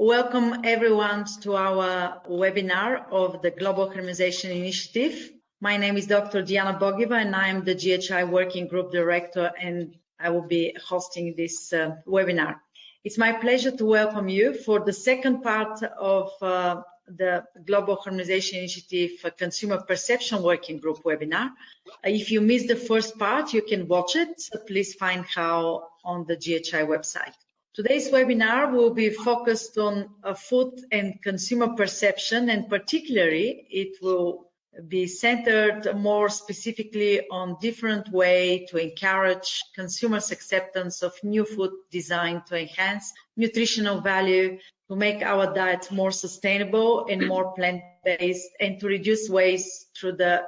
Welcome everyone to our webinar of the Global Harmonization Initiative. My name is Dr. Diana Bogiva and I am the GHI Working Group Director and I will be hosting this webinar. It's my pleasure to welcome you for the second part of the Global Harmonization Initiative Consumer Perception Working Group webinar. If you missed the first part, you can watch it. So please find how on the GHI website. Today's webinar will be focused on food and consumer perception, and particularly it will be centered more specifically on different way to encourage consumers' acceptance of new food designed to enhance nutritional value, to make our diet more sustainable and more plant-based, and to reduce waste through the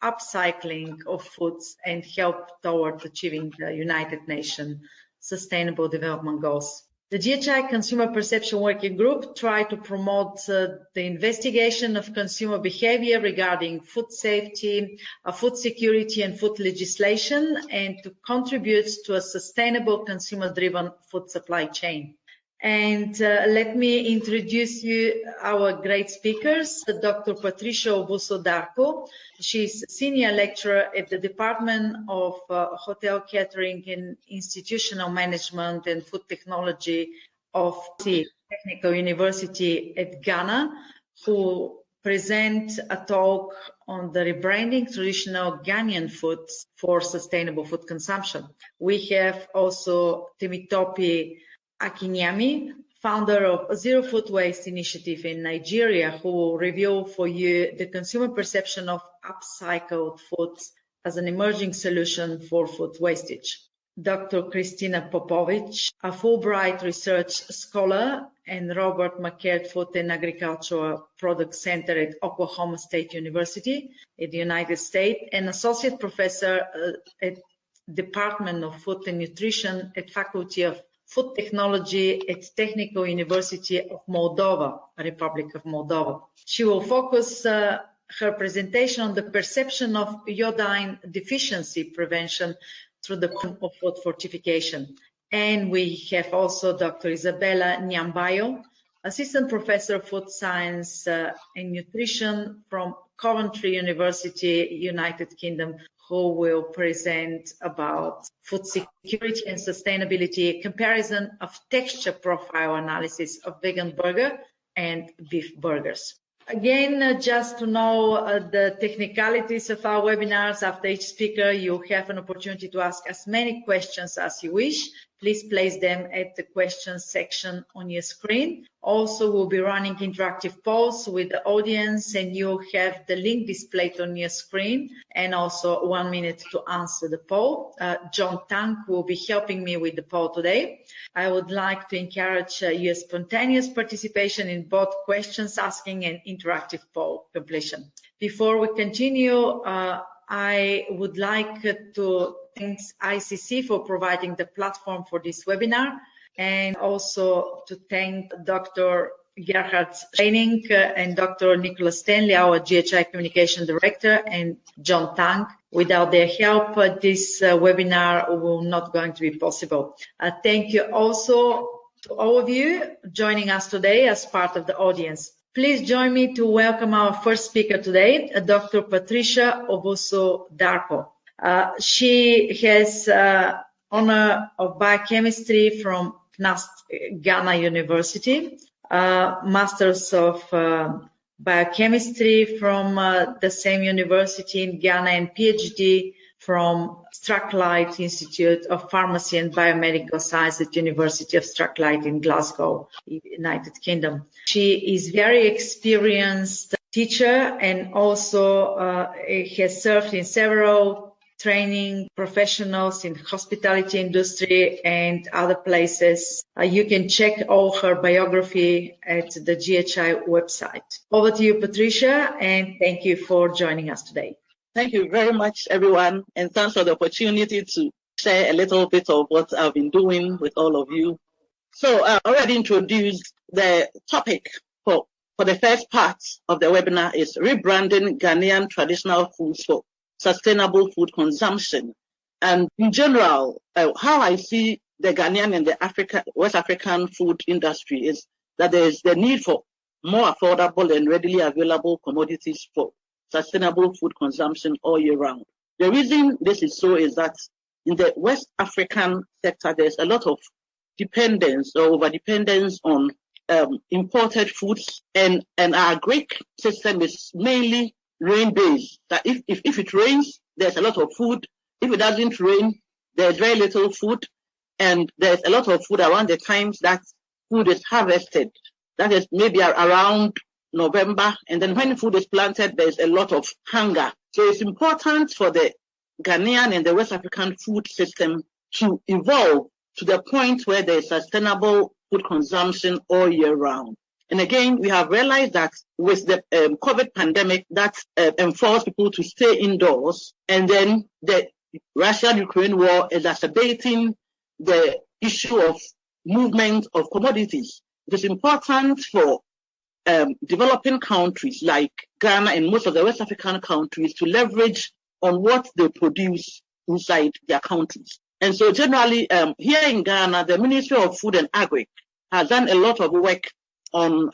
upcycling of foods and help toward achieving the United Nations Sustainable Development Goals. The GHI Consumer Perception Working Group try to promote the investigation of consumer behavior regarding food safety, food security and food legislation, and to contribute to a sustainable consumer-driven food supply chain. And let me introduce you our great speakers, Dr. Patricia Obuso-Darko. She's senior lecturer at the Department of Hotel Catering and Institutional Management and Food Technology of the Technical University at Ghana, who present a talk on the rebranding traditional Ghanaian foods for sustainable food consumption. We have also Temitope Akinyemi, founder of Zero Food Waste Initiative in Nigeria, who will review for you the consumer perception of upcycled foods as an emerging solution for food wastage. Dr. Christina Popovic, a Fulbright research scholar and Robert McCaird Food and Agricultural Product Center at Oklahoma State University in the United States, and associate professor at Department of Food and Nutrition at Faculty of Food Technology at Technical University of Moldova, Republic of Moldova. She will focus her presentation on the perception of iodine deficiency prevention through the of food fortification. And we have also Dr. Isabella Nyambayo, Assistant Professor of Food Science and Nutrition from Coventry University, United Kingdom, who will present about food security and sustainability, comparison of texture profile analysis of vegan burger and beef burgers. Again, just to know the technicalities of our webinars, after each speaker, you have an opportunity to ask as many questions as you wish. Please place them at the questions section on your screen. Also, we'll be running interactive polls with the audience, and you have the link displayed on your screen, and also 1 minute to answer the poll. John Tang will be helping me with the poll today. I would like to encourage your spontaneous participation in both questions asking and interactive poll completion. Before we continue, I would like to thank ICC for providing the platform for this webinar, and also to thank Dr. Gerhard Scheining and Dr. Nicholas Stanley, our GHI Communication Director, and John Tang. Without their help, this webinar will not going to be possible. Thank you also to all of you joining us today as part of the audience. Please join me to welcome our first speaker today, Dr. Patricia Obuso-Darko. She has honor of biochemistry from NAST Ghana University, Masters of Biochemistry from the same university in Ghana, and PhD from Strathclyde Institute of Pharmacy and Biomedical Science at University of Strathclyde in Glasgow, United Kingdom. She is very experienced teacher and also has served in several training professionals in hospitality industry and other places. You can check all her biography at the GHI website. Over to you, Patricia, and thank you for joining us today. Thank you very much, everyone, and thanks for the opportunity to share a little bit of what I've been doing with all of you. So I already introduced the topic for the first part of the webinar is rebranding Ghanaian traditional foods for sustainable food consumption. And in general, how I see the Ghanaian and the West African food industry is that there is the need for more affordable and readily available commodities for sustainable food consumption all year round. The reason this is so is that in the West African sector, there's a lot of dependence or over-dependence on imported foods, and our agric system is mainly rain-based. That if it rains, there's a lot of food. If it doesn't rain, there's very little food, and there's a lot of food around the times that food is harvested. That is maybe around November, and then when food is planted, there's a lot of hunger. So it's important for the Ghanaian and the West African food system to evolve to the point where there's sustainable food consumption all year round. And again, we have realized that with the COVID pandemic that enforced people to stay indoors, and then the Russia-Ukraine war exacerbating the issue of movement of commodities. It is important for developing countries like Ghana and most of the West African countries to leverage on what they produce inside their countries. And so generally, here in Ghana, the Ministry of Food and Agri has done a lot of work on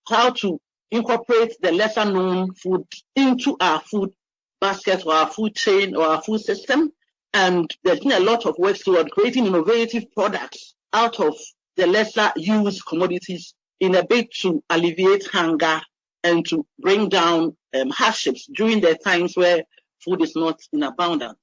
how to incorporate the lesser known food into our food basket or our food chain or our food system. And there's been a lot of work toward creating innovative products out of the lesser used commodities in a bid to alleviate hunger and to bring down hardships during the times where food is not in abundance.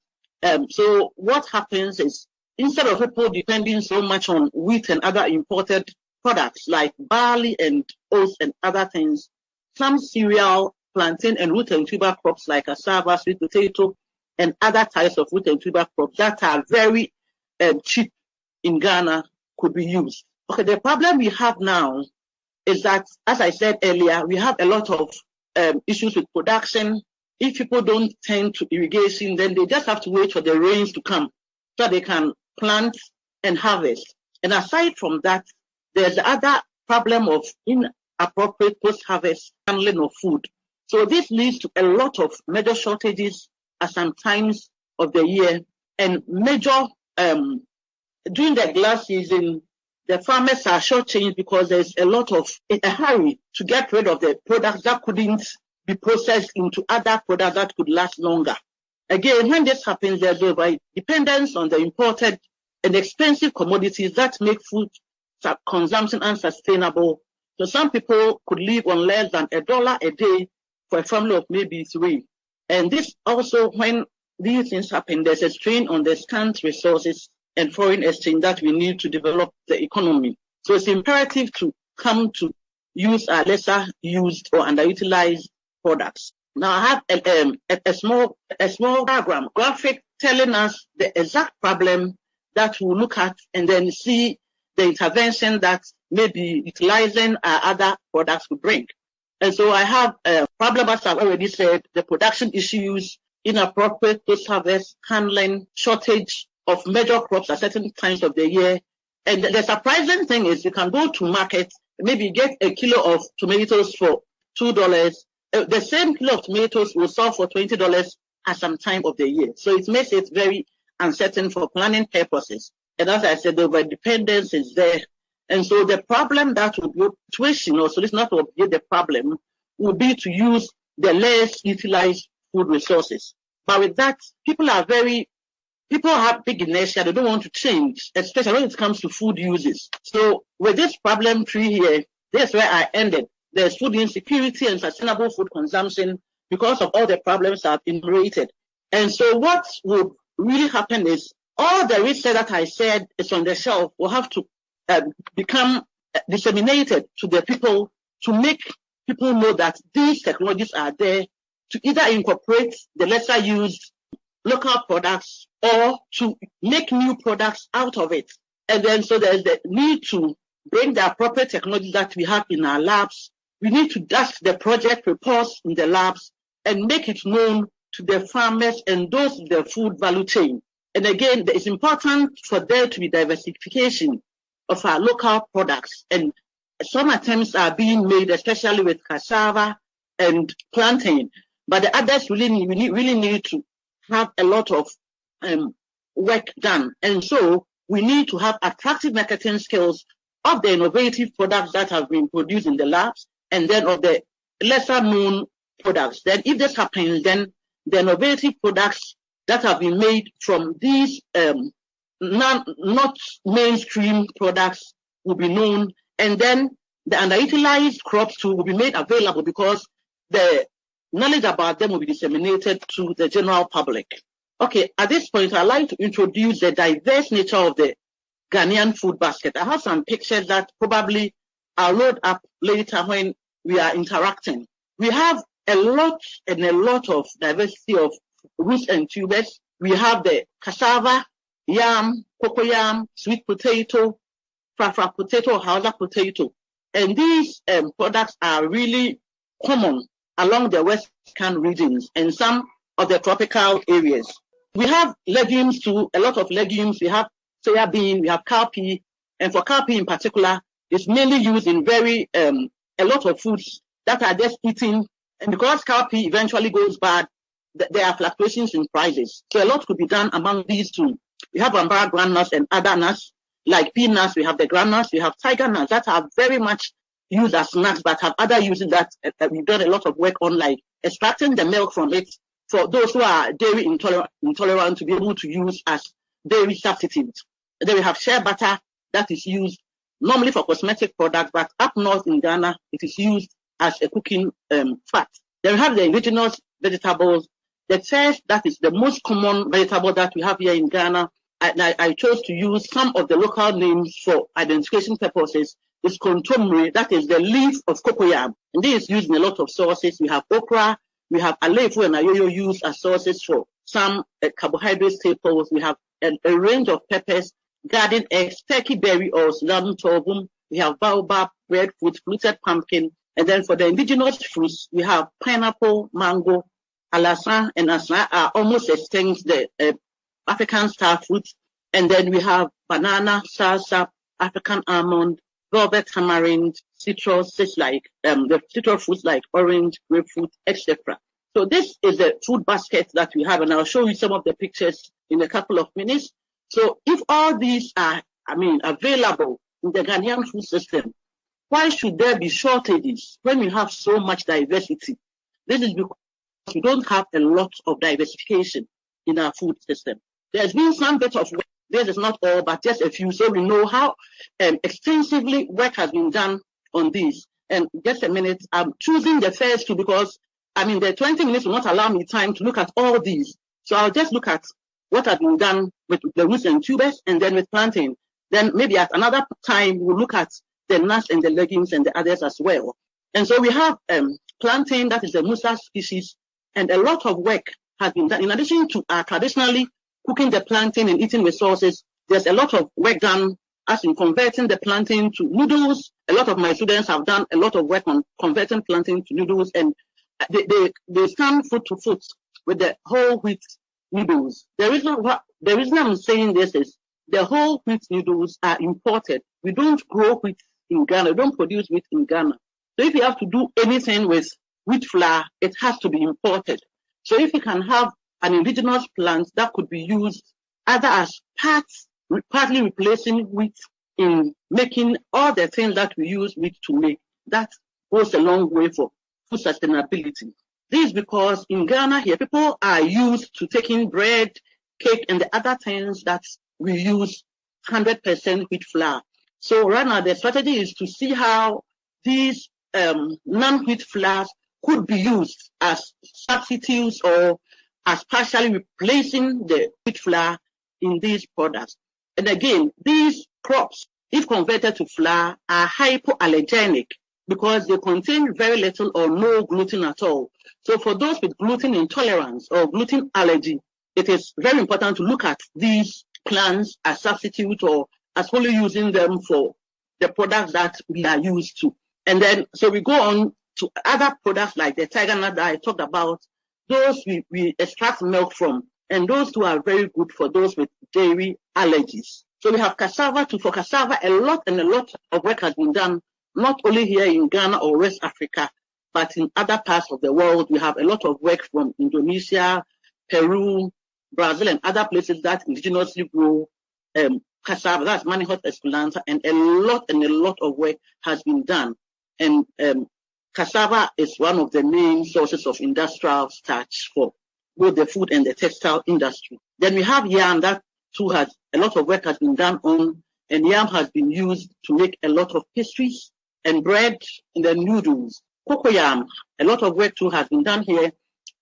So what happens is, instead of people depending so much on wheat and other imported products like barley and oats and other things, some cereal, plantain and root and tuber crops like cassava, sweet potato, and other types of root and tuber crops that are very cheap in Ghana could be used. Okay, the problem we have now is that, as I said earlier, we have a lot of issues with production. If people don't tend to irrigation, then they just have to wait for the rains to come so they can plant and harvest. And aside from that, there's the other problem of inappropriate post-harvest handling of food. So this leads to a lot of major shortages at some times of the year, and major during the glass season, the farmers are shortchanged because there's a lot of a hurry to get rid of the products that couldn't be processed into other products that could last longer. Again, when this happens, there's over dependence on the imported and expensive commodities that make food consumption unsustainable. So some people could live on less than $1 a day for a family of maybe 3. And this also, when these things happen, there's a strain on the scant resources and foreign exchange that we need to develop the economy. So it's imperative to come to use our lesser used or underutilized products. Now I have a small diagram, graphic telling us the exact problem that we'll look at and then see the intervention that maybe utilizing our other products will bring. And so I have a problem, as I've already said, the production issues, inappropriate post-harvest handling, shortage of major crops at certain times of the year. And the surprising thing is you can go to market, maybe get a kilo of tomatoes for $2. The same kilo of tomatoes will sell for $20 at some time of the year. So it makes it very uncertain for planning purposes. And as I said, the overdependence is there. And so the problem that will be situation, or solution that will be the problem, will be to use the less utilized food resources. But with that, people have big inertia. They don't want to change, especially when it comes to food uses. So with this problem tree here, that's where I ended. There's food insecurity and sustainable food consumption because of all the problems I've enumerated. And so what would really happen is all the research that I said is on the shelf will have to become disseminated to the people to make people know that these technologies are there to either incorporate the lesser used local products or to make new products out of it. And then so there's the need to bring the appropriate technologies that we have in our labs. We need to dust the project reports in the labs and make it known to the farmers and those in the food value chain. And again, it's important for there to be diversification of our local products. And some attempts are being made, especially with cassava and plantain. But the others really need to have a lot of work done. And so we need to have attractive marketing skills of the innovative products that have been produced in the labs, and then of the lesser known products. Then if this happens, then the innovative products that have been made from these not mainstream products will be known, and then the underutilized crops too will be made available because the knowledge about them will be disseminated to the general public. Okay, at this point, I'd like to introduce the diverse nature of the Ghanaian food basket. I have some pictures that probably I'll load up later when we are interacting. We have a lot of diversity of roots and tubers. We have the cassava, yam, cocoyam, sweet potato, frafra potato, hausa potato. And these products are really common along the western regions and some of the tropical areas. We have legumes too, a lot of legumes. We have soya bean, we have cowpea, and for cowpea in particular, it's mainly used in a lot of foods that are just eaten. And because cowpea eventually goes bad, there are fluctuations in prices. So a lot could be done among these two. We have Bambara groundnuts and other nuts, like peanuts. We have the groundnuts, we have tiger nuts that are very much used as snacks, but have other uses that we've done a lot of work on, like extracting the milk from it for those who are dairy intolerant to be able to use as dairy substitute. Then we have shea butter that is used normally for cosmetic products, but up north in Ghana, it is used as a cooking fat. Then we have the indigenous vegetables. The first, that is the most common vegetable that we have here in Ghana, and I chose to use some of the local names for identification purposes, is kontomire, that is the leaf of cocoyam. And this is used in a lot of sauces. We have okra, we have alefu and ayoyo used as sauces for some carbohydrate staples. We have a range of peppers, garden eggs, turkey berry or lamb sorghum. We have baobab, breadfruit, fluted pumpkin. And then for the indigenous fruits, we have pineapple, mango, alasan and asna are almost extinct, the African star fruit. And then we have banana, salsa, African almond, velvet tamarind, citrus, such like the citrus fruits like orange, grapefruit, etc. So this is the food basket that we have, and I'll show you some of the pictures in a couple of minutes. So if all these are, available in the Ghanaian food system, why should there be shortages when we have so much diversity? This is because we don't have a lot of diversification in our food system. There's been some bit of work. This is not all, but just a few, so we know how extensively work has been done on this. And just a minute, I'm choosing the first two because, the 20 minutes will not allow me time to look at all these. So I'll just look at what has been done with the roots and tubers and then with planting. Then maybe at another time, we'll look at the nuts and the legumes and the others as well. And so we have plantain, that is the Musa species, and a lot of work has been done. In addition to traditionally cooking the plantain and eating with sauces, there's a lot of work done as in converting the plantain to noodles. A lot of my students have done a lot of work on converting plantain to noodles, and they stand foot to foot with the whole wheat noodles. The reason I'm saying this is the whole wheat noodles are imported. We don't grow wheat in Ghana. We don't produce wheat in Ghana. So if you have to do anything with wheat flour, it has to be imported. So if you can have an indigenous plant that could be used either as partly replacing wheat in making all the things that we use wheat to make, that goes a long way for food sustainability. This is because in Ghana here, people are used to taking bread, cake, and the other things that we use 100% wheat flour. So right now, the strategy is to see how these non-wheat flours could be used as substitutes or as partially replacing the wheat flour in these products. And again, these crops, if converted to flour, are hypoallergenic because they contain very little or no gluten at all. So for those with gluten intolerance or gluten allergy, it is very important to look at these plants as substitute or as wholly using them for the products that we are used to. And then, so we go on to other products like the tiger nut that I talked about. Those we extract milk from, and those two are very good for those with dairy allergies. So we have cassava too. For cassava, a lot of work has been done, not only here in Ghana or West Africa, but in other parts of the world. We have a lot of work from Indonesia, Peru, Brazil, and other places that indigenously grow cassava, that's Manihot esculenta, and a lot of work has been done. And cassava is one of the main sources of industrial starch for both the food and the textile industry. Then we have yam, that too has a lot of work has been done on, and yam has been used to make a lot of pastries and bread and then noodles. Cocoyam, a lot of work too has been done here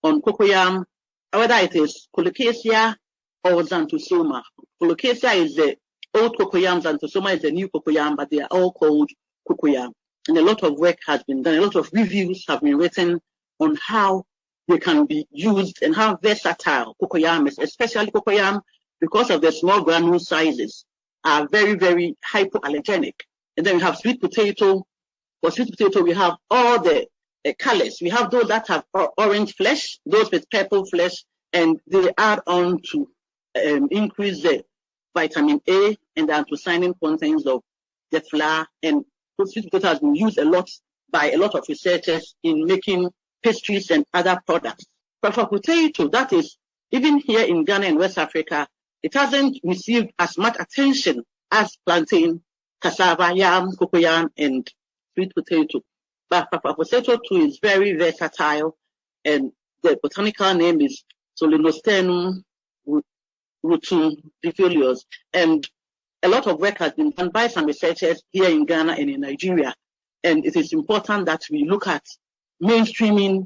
on cocoyam, whether it is colocasia or xanthosoma. Colocasia is the old cocoyam, xanthosoma is the new cocoyam, but they are all called cocoyam. And a lot of work has been done, a lot of reviews have been written on how they can be used and how versatile cocoyam is, especially cocoyam, because of the small granule sizes, are very, very hypoallergenic. And then we have sweet potato. For sweet potato, we have all the colors. We have those that have orange flesh, those with purple flesh, and they add on to increase the vitamin A and the anthocyanin contents of the flour. And sweet potato has been used a lot by a lot of researchers in making pastries and other products. But for potato, that is, even here in Ghana and West Africa, it hasn't received as much attention as plantain, cassava, yam, cocoyam, and sweet potato. But potato too is very versatile, and the botanical name is Solenostenum rutundifolius. And a lot of work has been done by some researchers here in Ghana and in Nigeria. And it is important that we look at mainstreaming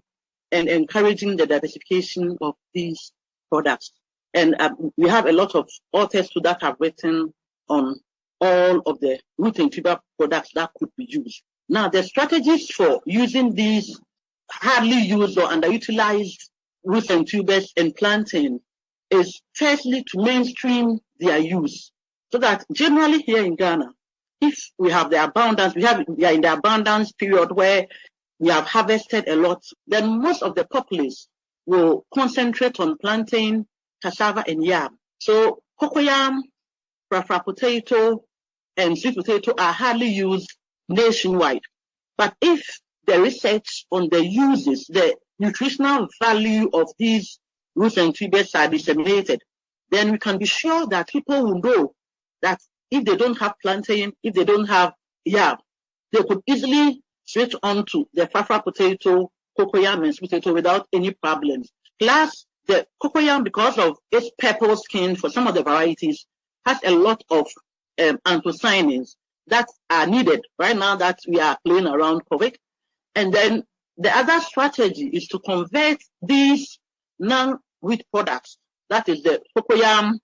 and encouraging the diversification of these products. And we have a lot of authors too that have written on all of the root and tuber products that could be used. Now, the strategies for using these hardly used or underutilized roots and tubers and plantain is firstly to mainstream their use, so that generally here in Ghana, if we have the abundance, we are in the abundance period where we have harvested a lot, then most of the populace will concentrate on plantain, cassava, and yam. So cocoyam, frafra potato, and sweet potato are hardly used nationwide. But if the research on the uses, the nutritional value of these roots and tubers are disseminated, then we can be sure that people will know that if they don't have plantain, if they don't have yam, they could easily switch on to the frafra potato, cocoyam, and sweet potato without any problems. Plus, the cocoyam, because of its purple skin for some of the varieties, has a lot of anthocyanins that are needed right now that we are playing around with. And then the other strategy is to convert these non-wheat products, that is the cocoyam,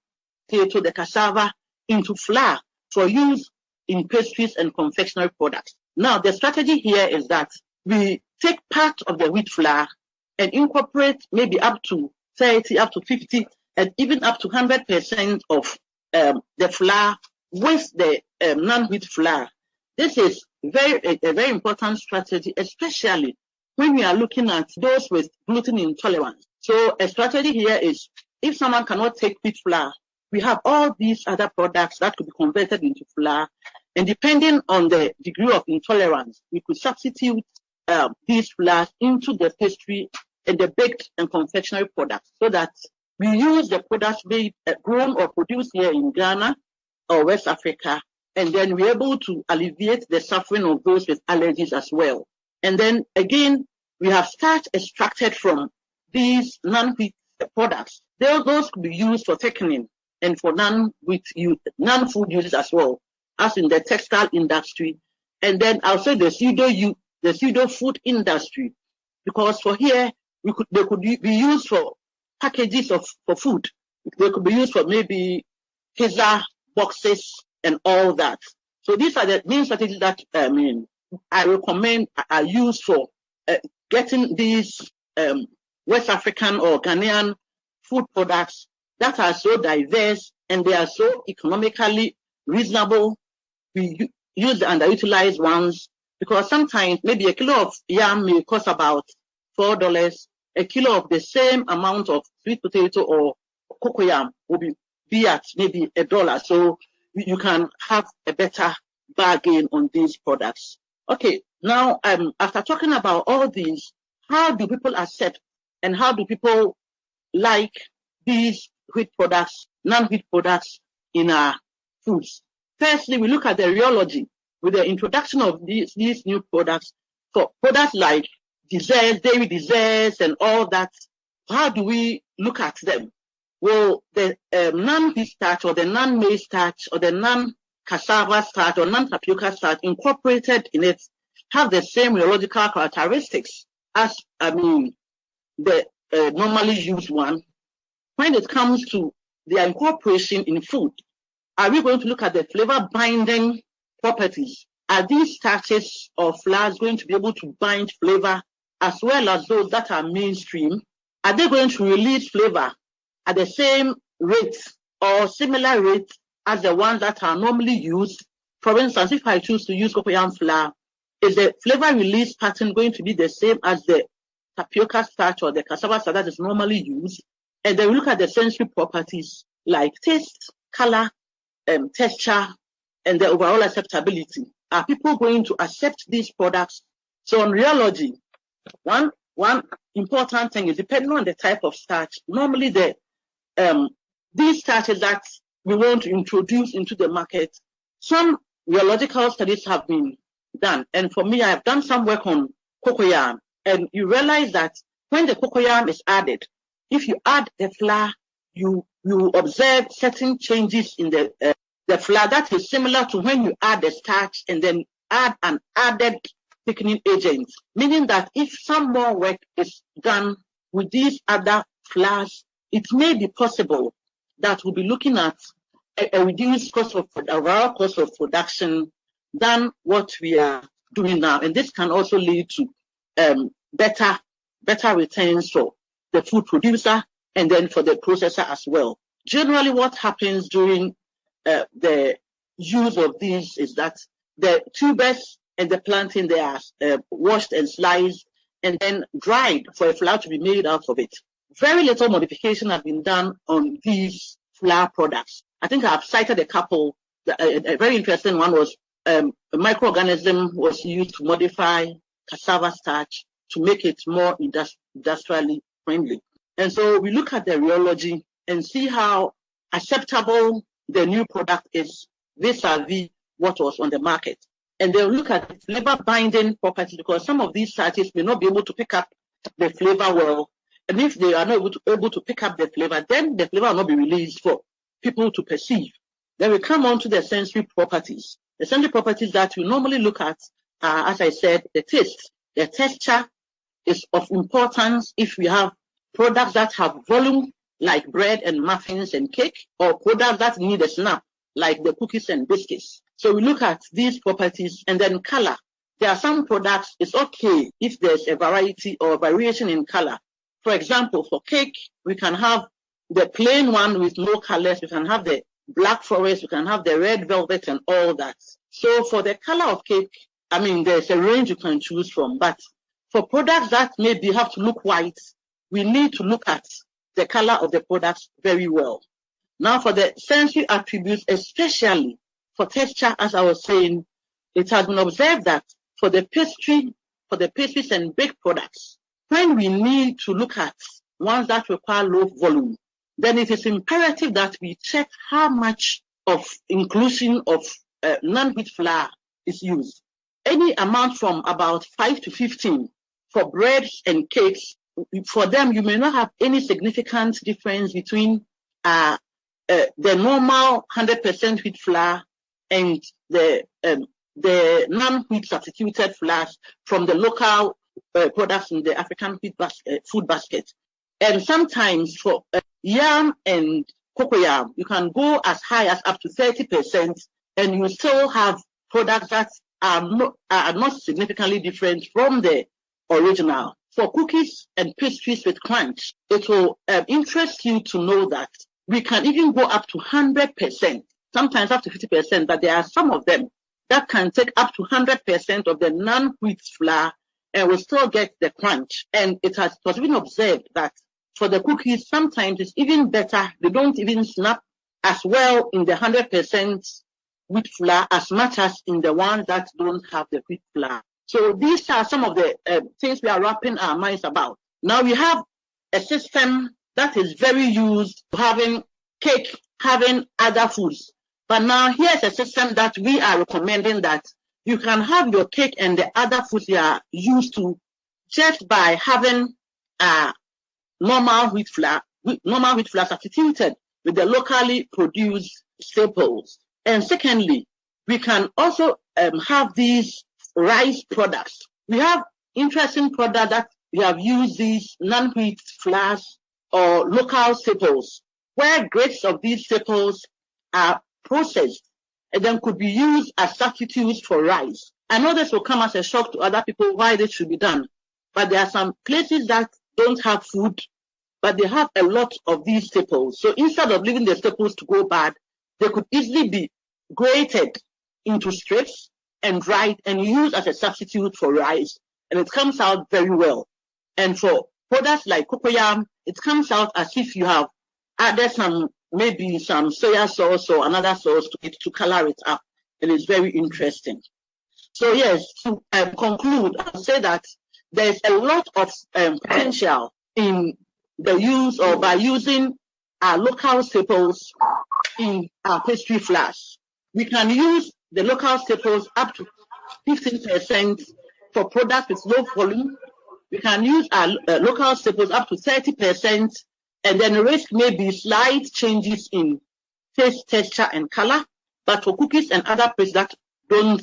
potato, the cassava, into flour for use in pastries and confectionery products. Now, the strategy here is that we take part of the wheat flour and incorporate maybe up to 30, up to 50, and even up to 100% of the flour with the non-wheat flour. This is a very important strategy, especially when we are looking at those with gluten intolerance. So a strategy here is, if someone cannot take wheat flour, we have all these other products that could be converted into flour, and depending on the degree of intolerance, we could substitute these flours into the pastry and the baked and confectionery products, so that we use the products made, grown or produced here in Ghana or West Africa, and then we're able to alleviate the suffering of those with allergies as well. And then again, we have starch extracted from these non-wheat products. Those could be used for thickening and for non-food uses as well, as in the textile industry. And then I'll say the pseudo food industry, because for here, they could be used for packages for food. They could be used for maybe pizza boxes and all that. So these are the main strategies that I recommend are used for getting these West African or Ghanaian food products that are so diverse and they are so economically reasonable. We use the underutilized ones, because sometimes maybe a kilo of yam may cost about $4. A kilo of the same amount of sweet potato or cocoyam will be at maybe $1. So you can have a better bargain on these products. Okay, now after talking about all these, how do people accept and how do people like these wheat products, non-wheat products in our foods. Firstly, we look at the rheology with the introduction of these new products. For products like desserts, dairy desserts, and all that, how do we look at them? Well, the non-wheat starch or the non-maize starch or the non-cassava starch or non-tapioca starch incorporated in it have the same rheological characteristics as, the normally used one. When it comes to their incorporation in food, are we going to look at the flavor binding properties? Are these starches or flours going to be able to bind flavor as well as those that are mainstream? Are they going to release flavor at the same rate or similar rate as the ones that are normally used? For instance, if I choose to use cocoyam flour, is the flavor release pattern going to be the same as the tapioca starch or the cassava starch that is normally used? And then we look at the sensory properties like taste, color, texture, and the overall acceptability. Are people going to accept these products? So on rheology, one important thing is depending on the type of starch. Normally, these starches that we want to introduce into the market, some rheological studies have been done. And for me, I have done some work on cocoyam, and you realize that when the cocoyam is added, if you add the flour, you observe certain changes in the flour that is similar to when you add the starch and then add an added thickening agent, meaning that if some more work is done with these other flours, it may be possible that we'll be looking at a reduced cost of overall cost of production than what we are doing now. And this can also lead to better returns for the food producer and then for the processor as well. Generally, what happens during the use of these is that the tubers and the plantain, they are washed and sliced and then dried for a flour to be made out of it. Very little modification has been done on these flour products. I think I've cited a couple. A very interesting one was a microorganism was used to modify cassava starch to make it more industrially friendly. And so we look at the rheology and see how acceptable the new product is vis-a-vis what was on the market. And they'll look at the flavor binding properties because some of these starches may not be able to pick up the flavor well. And if they are not able to pick up the flavor, then the flavor will not be released for people to perceive. Then we come on to the sensory properties. The sensory properties that we normally look at are, as I said, the taste. The texture is of importance if we have products that have volume, like bread and muffins and cake, or products that need a snap, like the cookies and biscuits. So we look at these properties, and then color. There are some products, it's okay if there's a variety or variation in color. For example, for cake, we can have the plain one with no colors, we can have the black forest, we can have the red velvet and all that. So for the color of cake, there's a range you can choose from, but for products that maybe have to look white, we need to look at the color of the products very well. Now for the sensory attributes, especially for texture, as I was saying, it has been observed that for the pastries and baked products, when we need to look at ones that require low volume, then it is imperative that we check how much of inclusion of non-wheat flour is used. Any amount from about 5 to 15 for breads and cakes, for them, you may not have any significant difference between the normal 100% wheat flour and the non-wheat substituted flours from the local products in the African food basket. And sometimes for yam and cocoyam, you can go as high as up to 30%, and you still have products that are not significantly different from the original. For cookies and pastries with crunch, it will interest you to know that we can even go up to 100%, sometimes up to 50%, but there are some of them that can take up to 100% of the non-wheat flour and will still get the crunch. And it was even observed that for the cookies, sometimes it's even better. They don't even snap as well in the 100% wheat flour as much as in the ones that don't have the wheat flour. So these are some of the things we are wrapping our minds about. Now we have a system that is very used to having cake, having other foods. But now here's a system that we are recommending that you can have your cake and the other foods you are used to just by having normal wheat flour substituted with the locally produced staples. And secondly, we can also have these rice products. We have interesting products that we have used these non-wheat flours or local staples, where grades of these staples are processed and then could be used as substitutes for rice. I know this will come as a shock to other people why this should be done, but there are some places that don't have food, but they have a lot of these staples. So instead of leaving the staples to go bad, they could easily be grated into strips and dried and used as a substitute for rice, and it comes out very well. And for products like cocoyam, it comes out as if you have added maybe some soya sauce or another sauce to it to color it up, and it's very interesting. So yes, to conclude, I'll say that there's a lot of potential in the use or by using our local staples in our pastry flours. We can use the local staples up to 15% for products with low volume. We can use our local staples up to 30%, and then the risk may be slight changes in taste, texture, and color. But for cookies and other products that don't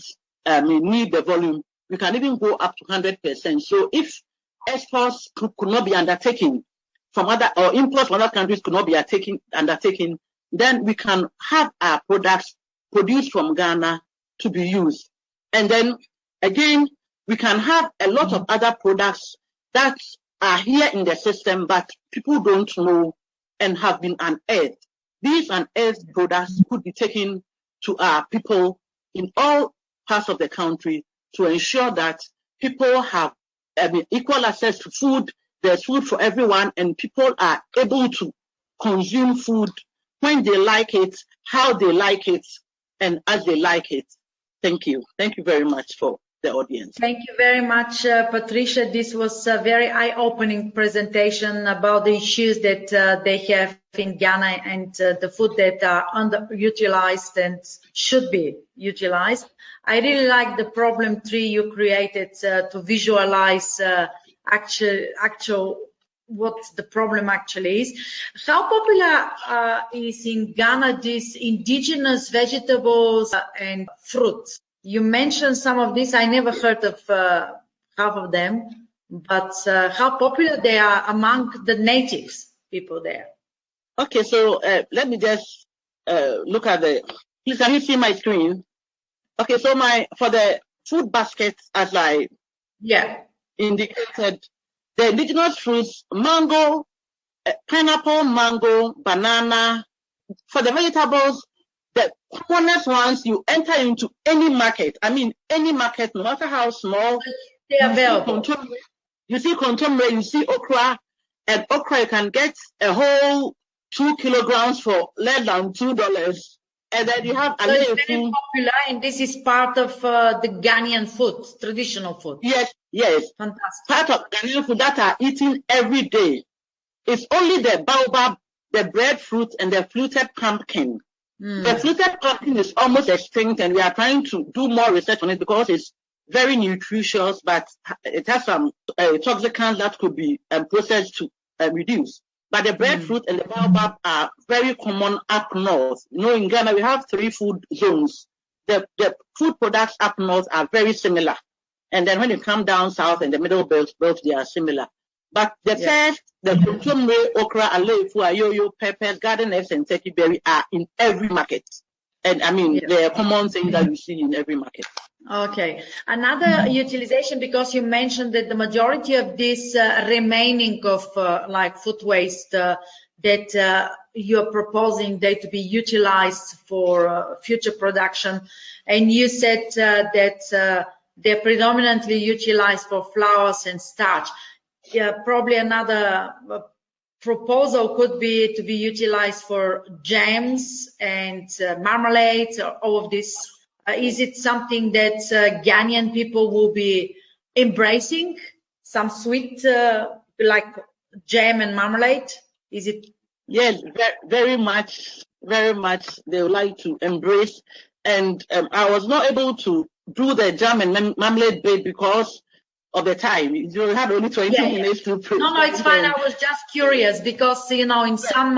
need the volume, we can even go up to 100%. So if exports could not be undertaken from other, or imports from other countries could not be undertaken, then we can have our products produced from Ghana to be used. And then again, we can have a lot of other products that are here in the system, but people don't know and have been unearthed. These unearthed products could be taken to our people in all parts of the country to ensure that people have equal access to food. There's food for everyone, and people are able to consume food when they like it, how they like it, and as they like it. Thank you. Thank you very much for the audience. Thank you very much, Patricia. This was a very eye-opening presentation about the issues that they have in Ghana and the food that are underutilized and should be utilized. I really like the problem tree you created to visualize actual what the problem actually is. How popular is in Ghana these indigenous vegetables and fruits? You mentioned some of these. I never heard of half of them, but how popular they are among the natives people there? Okay, so let me just look at please, can you see my screen? Okay, so for the food basket, as I indicated, the indigenous fruits, mango, pineapple, mango, banana. For the vegetables, the commonest ones, you enter into any market. I mean, any market, no matter how small. They are available. You see contemporary, you see okra, and okra you can get a whole 2 kilograms for less than $2. And then you have so it's very popular, and this is part of the Ghanaian food, traditional food. Yes. Fantastic. Part of Ghanaian food that are eaten every day. It's only the baobab, the breadfruit, and the fluted pumpkin. The fluted pumpkin is almost extinct, and we are trying to do more research on it because it's very nutritious, but it has some toxicants that could be processed to reduce. But the breadfruit and the baobab are very common up north. You know, in Ghana, we have 3 food zones. The food products up north are very similar. And then when you come down south and the middle belt, they are similar. But the first, the contemporary, okra, alefu, ayoyo, peppers, garden eggs, and turkey berry are in every market. And I mean, they are common things that you see in every market. Okay. Another utilization, because you mentioned that the majority of this remaining of like food waste that you're proposing they to be utilized for future production, and you said that they're predominantly utilized for flours and starch. Yeah, probably another proposal could be to be utilized for jams and marmalades, or all of this. Is it something that Ghanaian people will be embracing? Some sweet like jam and marmalade? Is it? Yes, very much very much they would like to embrace. And I was not able to do the jam and marmalade bake because of the time. You had only 20 minutes to prepare. No, it's fine. I was just curious because, you know, in some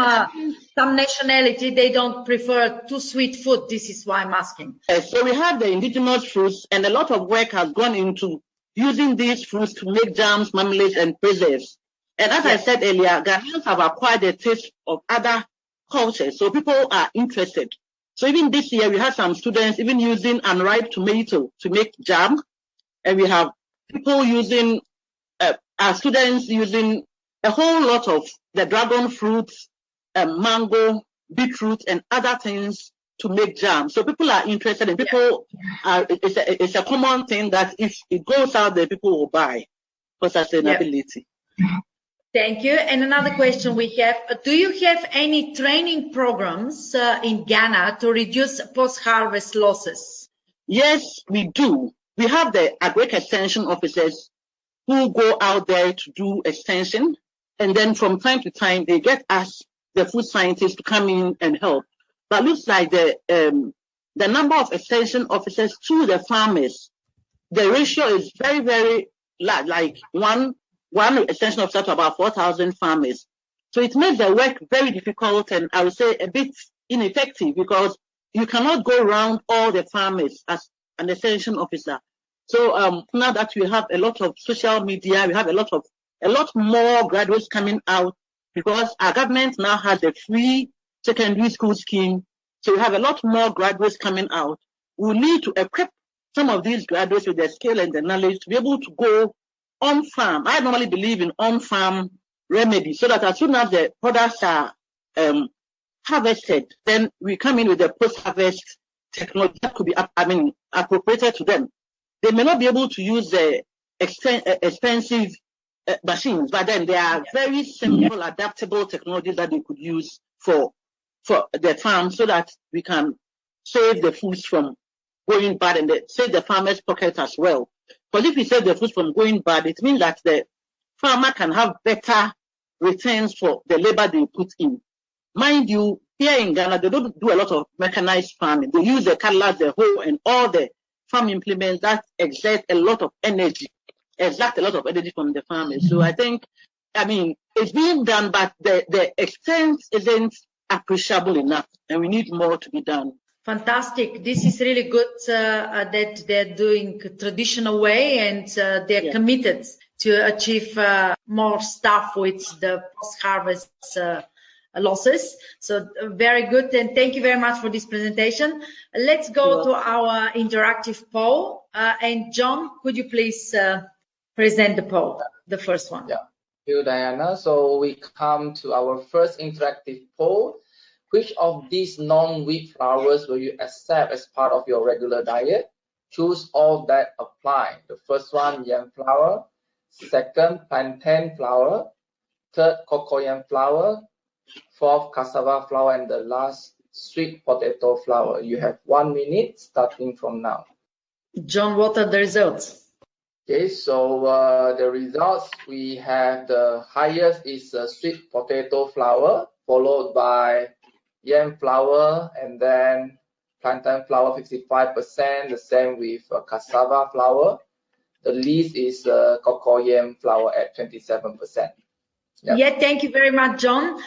nationality, they don't prefer too sweet food. This is why I'm asking. So we have the indigenous fruits, and a lot of work has gone into using these fruits to make jams, marmalades, and preserves. And as I said earlier, Ghanaians have acquired the taste of other cultures, so people are interested. So even this year, we had some students even using unripe tomato to make jam, and we have people using, our students using a whole lot of the dragon fruits, mango, beetroot, and other things to make jam. So people are interested, and people are. It's a common thing that if it goes out there, people will buy for sustainability. Thank you. And another question we have: do you have any training programs in Ghana to reduce post-harvest losses? Yes, we do. We have the agric extension officers who go out there to do extension, and then from time to time they get us, the food scientists, to come in and help. But looks like the number of extension officers to the farmers, the ratio is very, very large, like one extension officer to about 4,000 farmers. So it makes the work very difficult, and I would say a bit ineffective, because you cannot go around all the farmers as an extension officer. So now that we have a lot of social media, we have a lot more graduates coming out, because our government now has a free secondary school scheme. So we have a lot more graduates coming out. We need to equip some of these graduates with the skill and the knowledge to be able to go on farm. I normally believe in on farm remedies, so that as soon as the products are harvested, then we come in with the post-harvest technology that could be appropriated to them. They may not be able to use the expensive machines, but then there are very simple, adaptable technologies that they could use for the farm, so that we can save the foods from going bad, and save the farmer's pocket as well. Because if we save the foods from going bad, it means that the farmer can have better returns for the labor they put in. Mind you, here in Ghana, they don't do a lot of mechanized farming. They use the cutlass, the hoe, and all the farm implements that exert a lot of energy from the farmers. So I think, it's being done, but the extent isn't appreciable enough, and we need more to be done. Fantastic. This is really good that they're doing traditional way, and they're committed to achieve more stuff with the post-harvest losses. So very good, and thank you very much for this presentation. Let's go to our interactive poll. And John, could you please present the poll, the first one? Yeah, thank you, Diana. So we come to our first interactive poll. Which of these non-wheat flours will you accept as part of your regular diet? Choose all that apply. The first one, yam flour. Second, plantain flour. Third, cocoyam flour. Fourth, cassava flour. And the last, sweet potato flour. You have 1 minute starting from now. John, what are the results? Okay, so the results, we have the highest is sweet potato flour, followed by yam flour, and then plantain flour 55%, the same with cassava flour. The least is cocoyam flour at 27%. Yep. Yeah, thank you very much, John,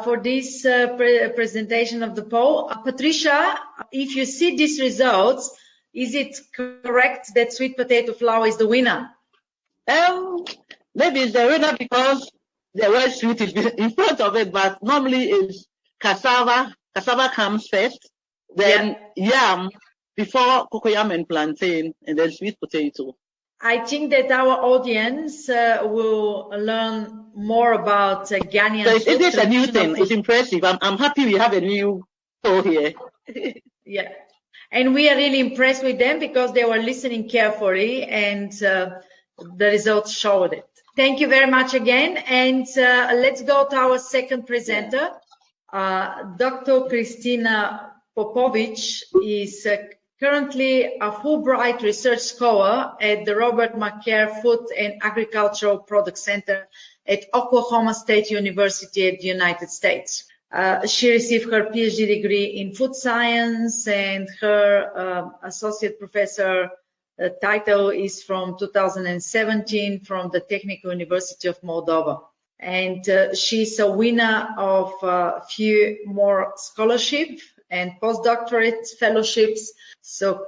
for this presentation of the poll. Patricia, if you see these results, is it correct that sweet potato flour is the winner? Maybe it's the winner because the word sweet is in front of it, but normally it's cassava. Cassava comes first, then yam, before cocoyam and plantain, and then sweet potato. I think that our audience will learn more about Ghanaian food. So it is a new thing. It's impressive. I'm happy we have a new poll here. Yeah. And we are really impressed with them because they were listening carefully, and the results showed it. Thank you very much again. And let's go to our second presenter. Dr. Christina Popovic is currently a Fulbright Research Scholar at the Robert McCare Food and Agricultural Product Center at Oklahoma State University at the United States. She received her PhD degree in food science, and her associate professor title is from 2017 from the Technical University of Moldova. And she's a winner of a few more scholarships and postdoctorate fellowships. So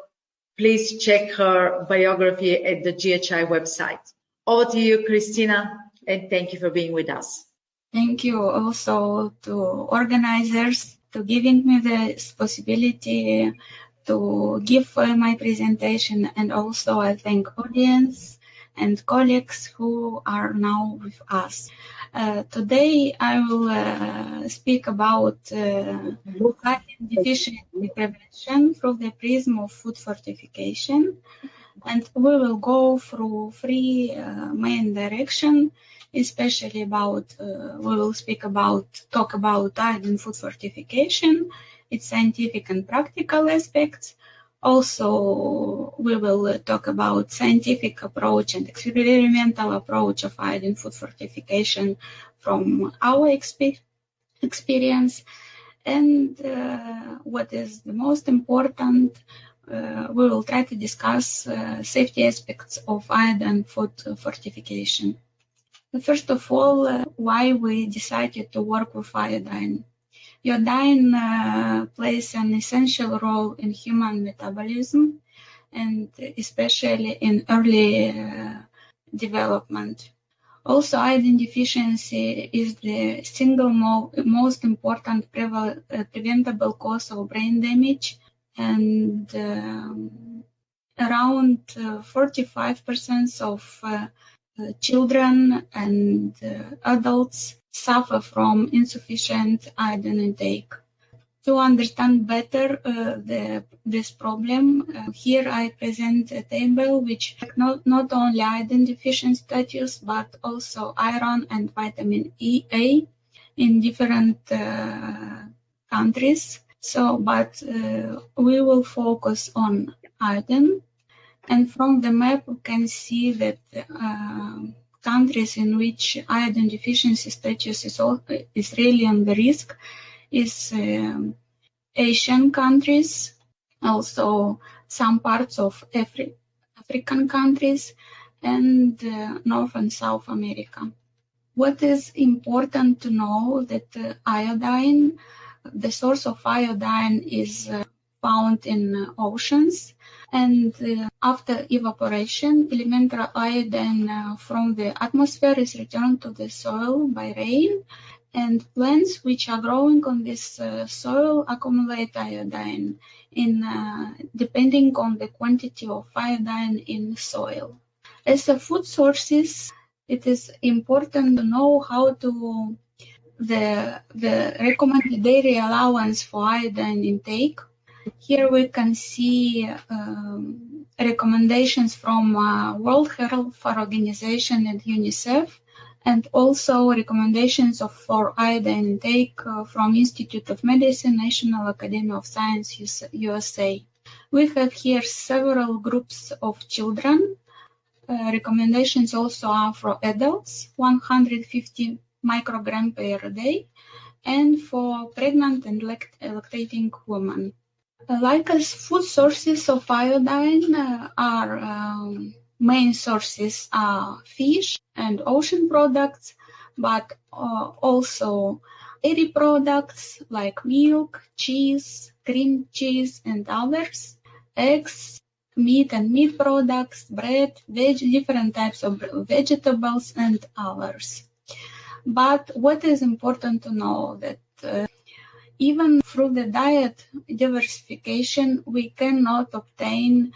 please check her biography at the GHI website. Over to you, Christina, and thank you for being with us. Thank you also to organizers to giving me this possibility to give my presentation, and also I thank audience and colleagues who are now with us. Today I will speak about iron deficiency prevention through the prism of food fortification, and we will go through three main directions, especially about we will talk about iron food fortification, its scientific and practical aspects. Also, we will talk about scientific approach and experimental approach of iron food fortification from our experience. And what is the most important, we will try to discuss safety aspects of iodine food fortification. First of all, why we decided to work with iodine. Iodine plays an essential role in human metabolism, and especially in early development. Also, iodine deficiency is the single most important preventable cause of brain damage, and around 45% of children and adults suffer from insufficient iodine intake. To understand better this problem, here I present a table which not only iodine deficient status but also iron and vitamin A in different countries. But we will focus on iodine. And from the map, we can see that countries in which iodine deficiency status is really on the risk is Asian countries, also some parts of African countries, and North and South America. What is important to know that iodine, the source of iodine is found in oceans, and after evaporation, elemental iodine from the atmosphere is returned to the soil by rain, and plants which are growing on this soil accumulate iodine depending on the quantity of iodine in soil. As a food sources, it is important to know how to the recommended daily allowance for iodine intake. Here we can see recommendations from World Health Organization and UNICEF, and also recommendations for iodine intake from Institute of Medicine, National Academy of Science, USA. We have here several groups of children. Recommendations also are for adults, 150 microgram per day, and for pregnant and lactating women. Like as food sources of iodine are main sources are fish and ocean products, but also dairy products like milk, cheese, cream cheese, and others, eggs, meat and meat products, bread, different types of vegetables, and others. But what is important to know that even through the diet diversification, we cannot obtain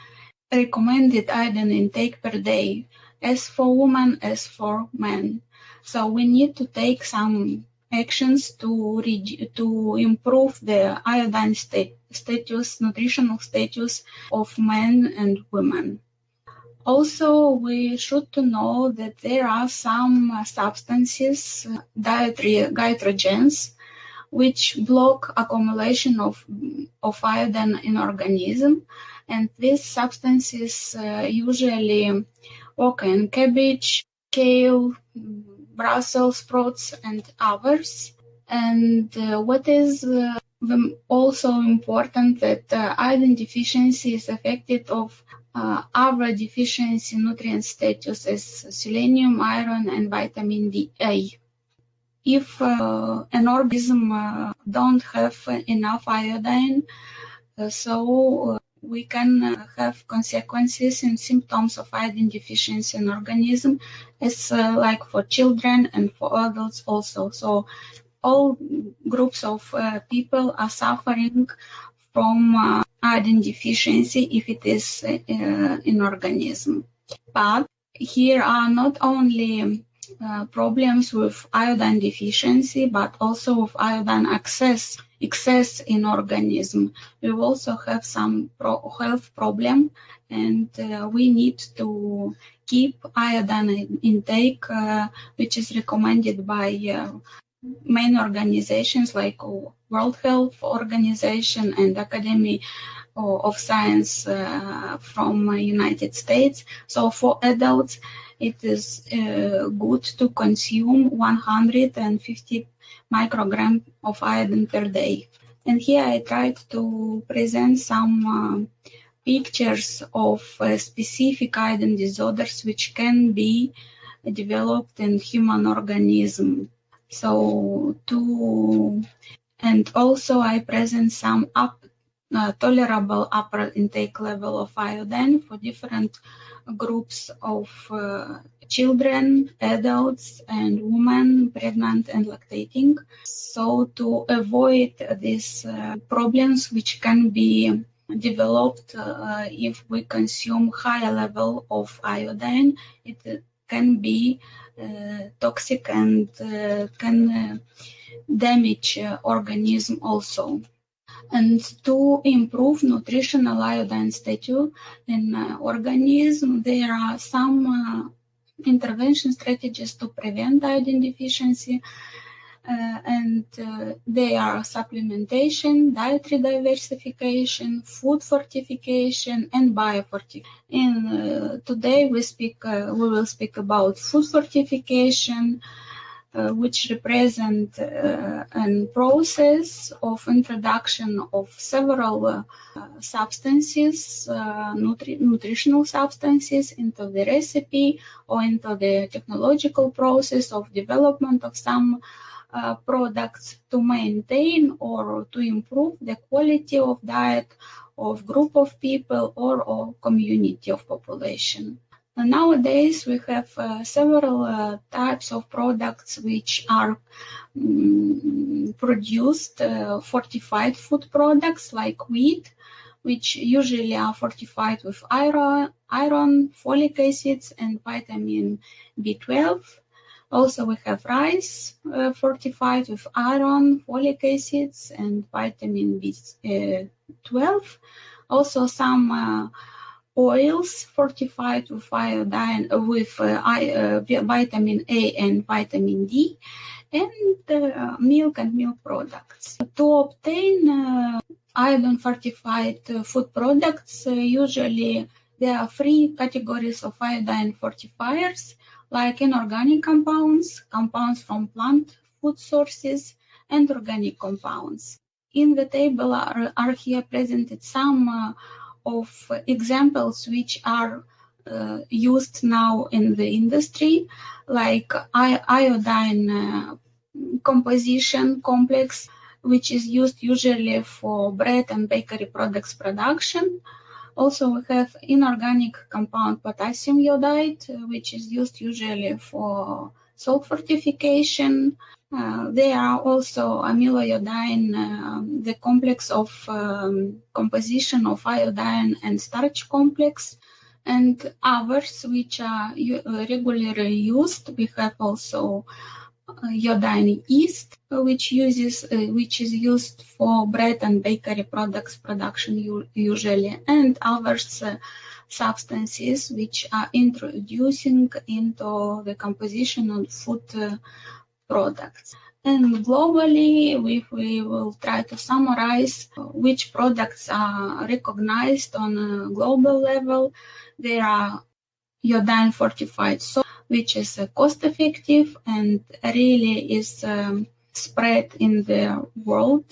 recommended iodine intake per day, as for women as for men. So we need to take some actions to improve the iodine status, nutritional status of men and women. Also, we should to know that there are some substances, dietary goitrogens, which block accumulation of iodine in organism, and these substances usually occur in cabbage, kale, Brussels sprouts, and others. And what is also important that iodine deficiency is affected of other deficiency nutrient status as selenium, iron, and vitamin D. If an organism don't have enough iodine, we can have consequences and symptoms of iodine deficiency in organism, as like for children and for adults also. So all groups of people are suffering from iodine deficiency if it is in organism. But here are not only problems with iodine deficiency, but also with iodine excess in organism. We also have some health problem, and we need to keep iodine intake, which is recommended by main organizations like World Health Organization and Academy of Science from United States. So for adults, it is good to consume 150 microgram of iodine per day. And here I tried to present some pictures of specific iodine disorders which can be developed in human organism. And also I present some tolerable upper intake level of iodine for different groups of children, adults, and women, pregnant and lactating. So to avoid these problems which can be developed if we consume higher level of iodine, it can be toxic and can damage organism also. And to improve nutritional iodine status in organism, there are some intervention strategies to prevent iodine deficiency, and they are supplementation, dietary diversification, food fortification, and biofortification. Today we will speak about food fortification, which represent a process of introduction of several substances, nutritional substances into the recipe or into the technological process of development of some products to maintain or to improve the quality of diet of group of people or community of population. Nowadays, we have several types of products which are produced, fortified food products like wheat, which usually are fortified with iron, folic acids, and vitamin B12. Also, we have rice fortified with iron, folic acids, and vitamin B12. Also, some oils fortified with iodine, with vitamin A and vitamin D, and milk and milk products. To obtain iodine fortified food products, usually there are 3 categories of iodine fortifiers, like inorganic compounds, compounds from plant food sources, and organic compounds. In the table are here presented some of examples which are used now in the industry, like iodine composition complex, which is used usually for bread and bakery products production. Also, we have inorganic compound potassium iodide, which is used usually for salt fortification. There are also amyloiodine, the complex of composition of iodine and starch complex, and others which are regularly used. We have also iodine yeast, which is used for bread and bakery products production usually, and others substances which are introducing into the composition of food products. And globally, we will try to summarize which products are recognized on a global level. There are iodine fortified salt, which is cost effective and really is spread in the world.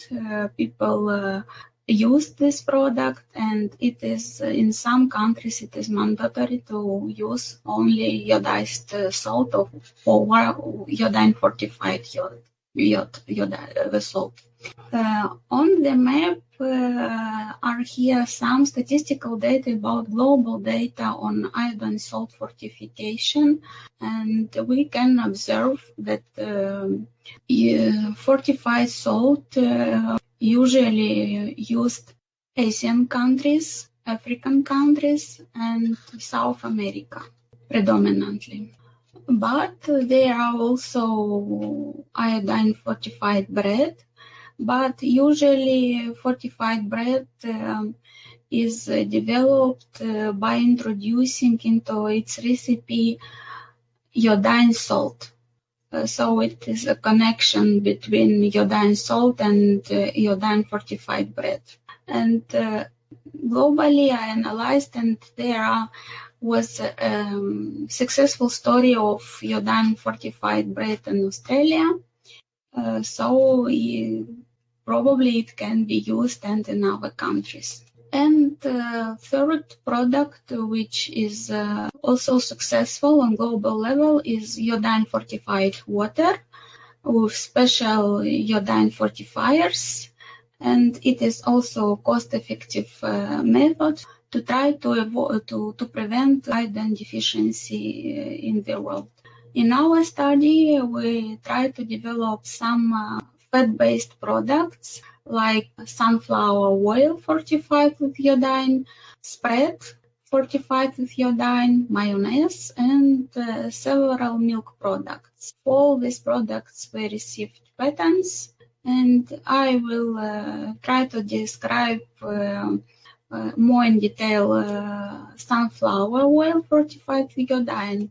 People use this product, and it is in some countries it is mandatory to use only iodized salt or iodine fortified salt. On the map are here some statistical data about global data on iodine salt fortification, and we can observe that fortified salt usually used Asian countries, African countries, and South America predominantly. But there are also iodine fortified bread, but usually fortified bread is developed by introducing into its recipe iodine salt. So it is a connection between iodine salt and iodine fortified bread. And globally I analyzed, and there was a successful story of iodine fortified bread in Australia. So probably it can be used and in other countries. And third product, which is also successful on global level, is iodine fortified water with special iodine fortifiers. And it is also a cost-effective method to try to prevent iodine deficiency in the world. In our study, we try to develop some fat-based products like sunflower oil fortified with iodine, spread fortified with iodine, mayonnaise, and several milk products. All these products we received patents, and I will try to describe more in detail sunflower oil fortified with iodine.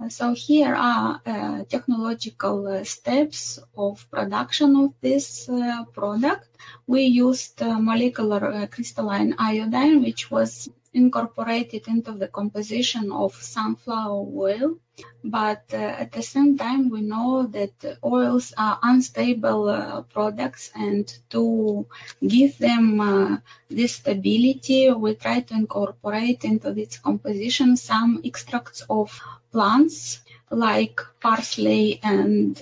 So here are technological steps of production of this product. We used molecular crystalline iodine, which was incorporated into the composition of sunflower oil. But at the same time, we know that oils are unstable products, and to give them this stability, we try to incorporate into its composition some extracts of plants like parsley and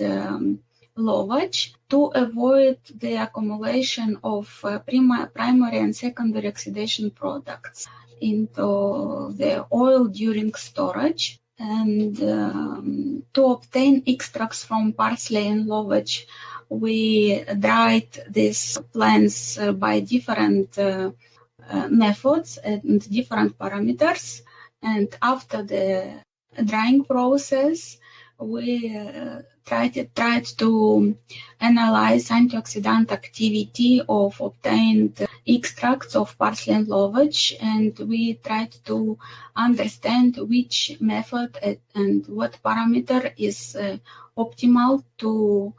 lovage to avoid the accumulation of primary and secondary oxidation products into the oil during storage. And to obtain extracts from parsley and lovage, we dried these plants by different methods and different parameters. And after the drying process, we tried to analyze antioxidant activity of obtained extracts of parsley and lovage, and we tried to understand which method and what parameter is optimal to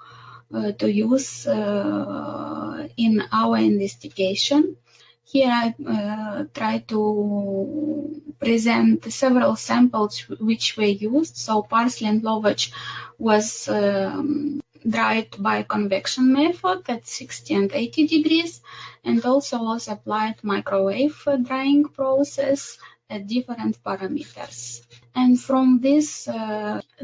use in our investigation. Here I try to present several samples which were used. So parsley and lovage was dried by convection method at 60 and 80 degrees, and also was applied microwave drying process at different parameters. And from this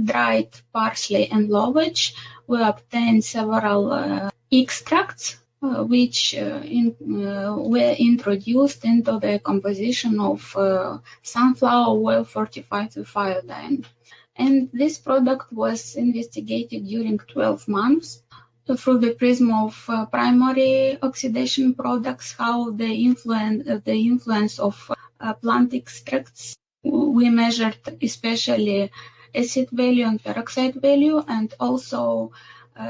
dried parsley and lovage, we obtained several extracts which were introduced into the composition of sunflower oil fortified with iodine. And this product was investigated during 12 months through the prism of primary oxidation products, how the influence of plant extracts. We measured especially acid value and peroxide value, and also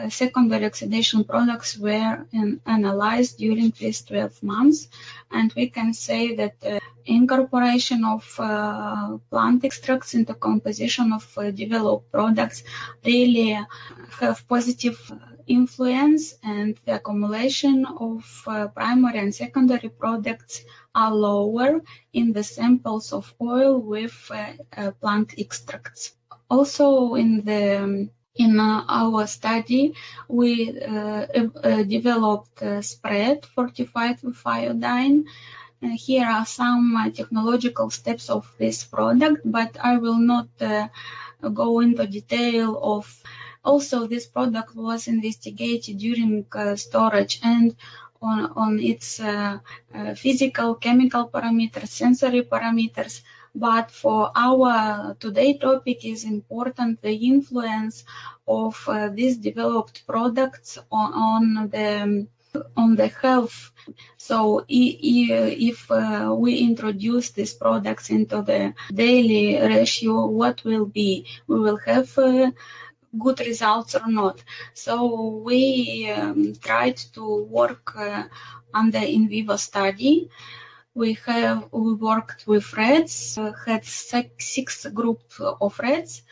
secondary oxidation products were analyzed during these 12 months. And we can say that incorporation of plant extracts into composition of developed products really have positive influence, and the accumulation of primary and secondary products are lower in the samples of oil with plant extracts. Also in the In our study, we developed a spread fortified with iodine. Here are some technological steps of this product, but I will not go into detail of. Also, this product was investigated during storage and on its physical, chemical parameters, sensory parameters. But for our today topic is important the influence of these developed products on the health. So if we introduce these products into the daily ratio, what will be? We will have good results or not. So we tried to work on the in vivo study. We worked with rats, had 6 groups of rats.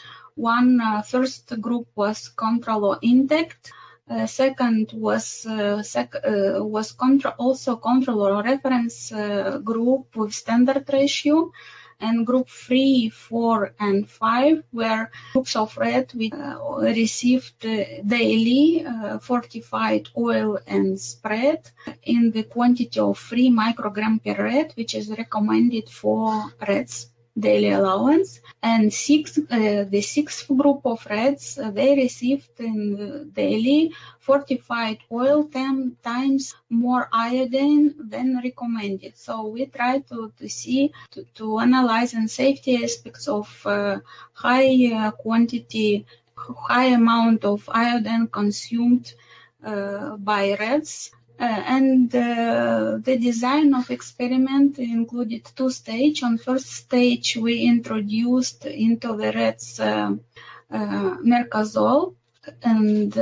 First group was control or intact. Second was also control or reference group with standard ratio. And group 3, 4, and 5 were groups of rats which received daily fortified oil and spread in the quantity of 3 microgram per rat, which is recommended for rats daily allowance. And the 6th group of rats, they received in daily fortified oil 10 times more iodine than recommended. So we try to see, to analyze and safety aspects of high quantity, high amount of iodine consumed by rats. And the design of experiment included 2 stages. On first stage, we introduced into the rats mercazole, and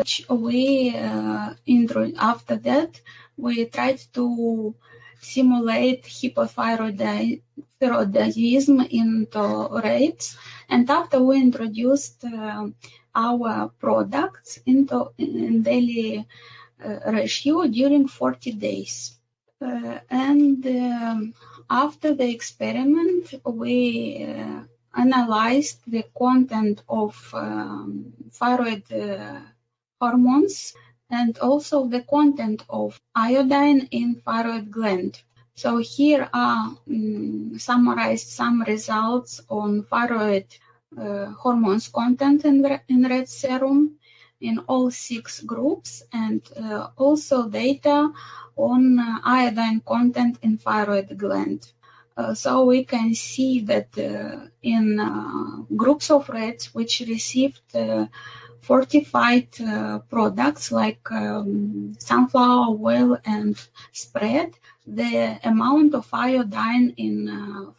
after that we tried to simulate hypothyroidism into rats, and after we introduced our products in daily ratio during 40 days. After the experiment, we analyzed the content of thyroid hormones and also the content of iodine in thyroid gland. So here are summarized some results on thyroid hormones content in rat serum in all 6 groups, and also data on iodine content in thyroid gland. So we can see that in groups of rats which received fortified products like sunflower oil and spread, the amount of iodine in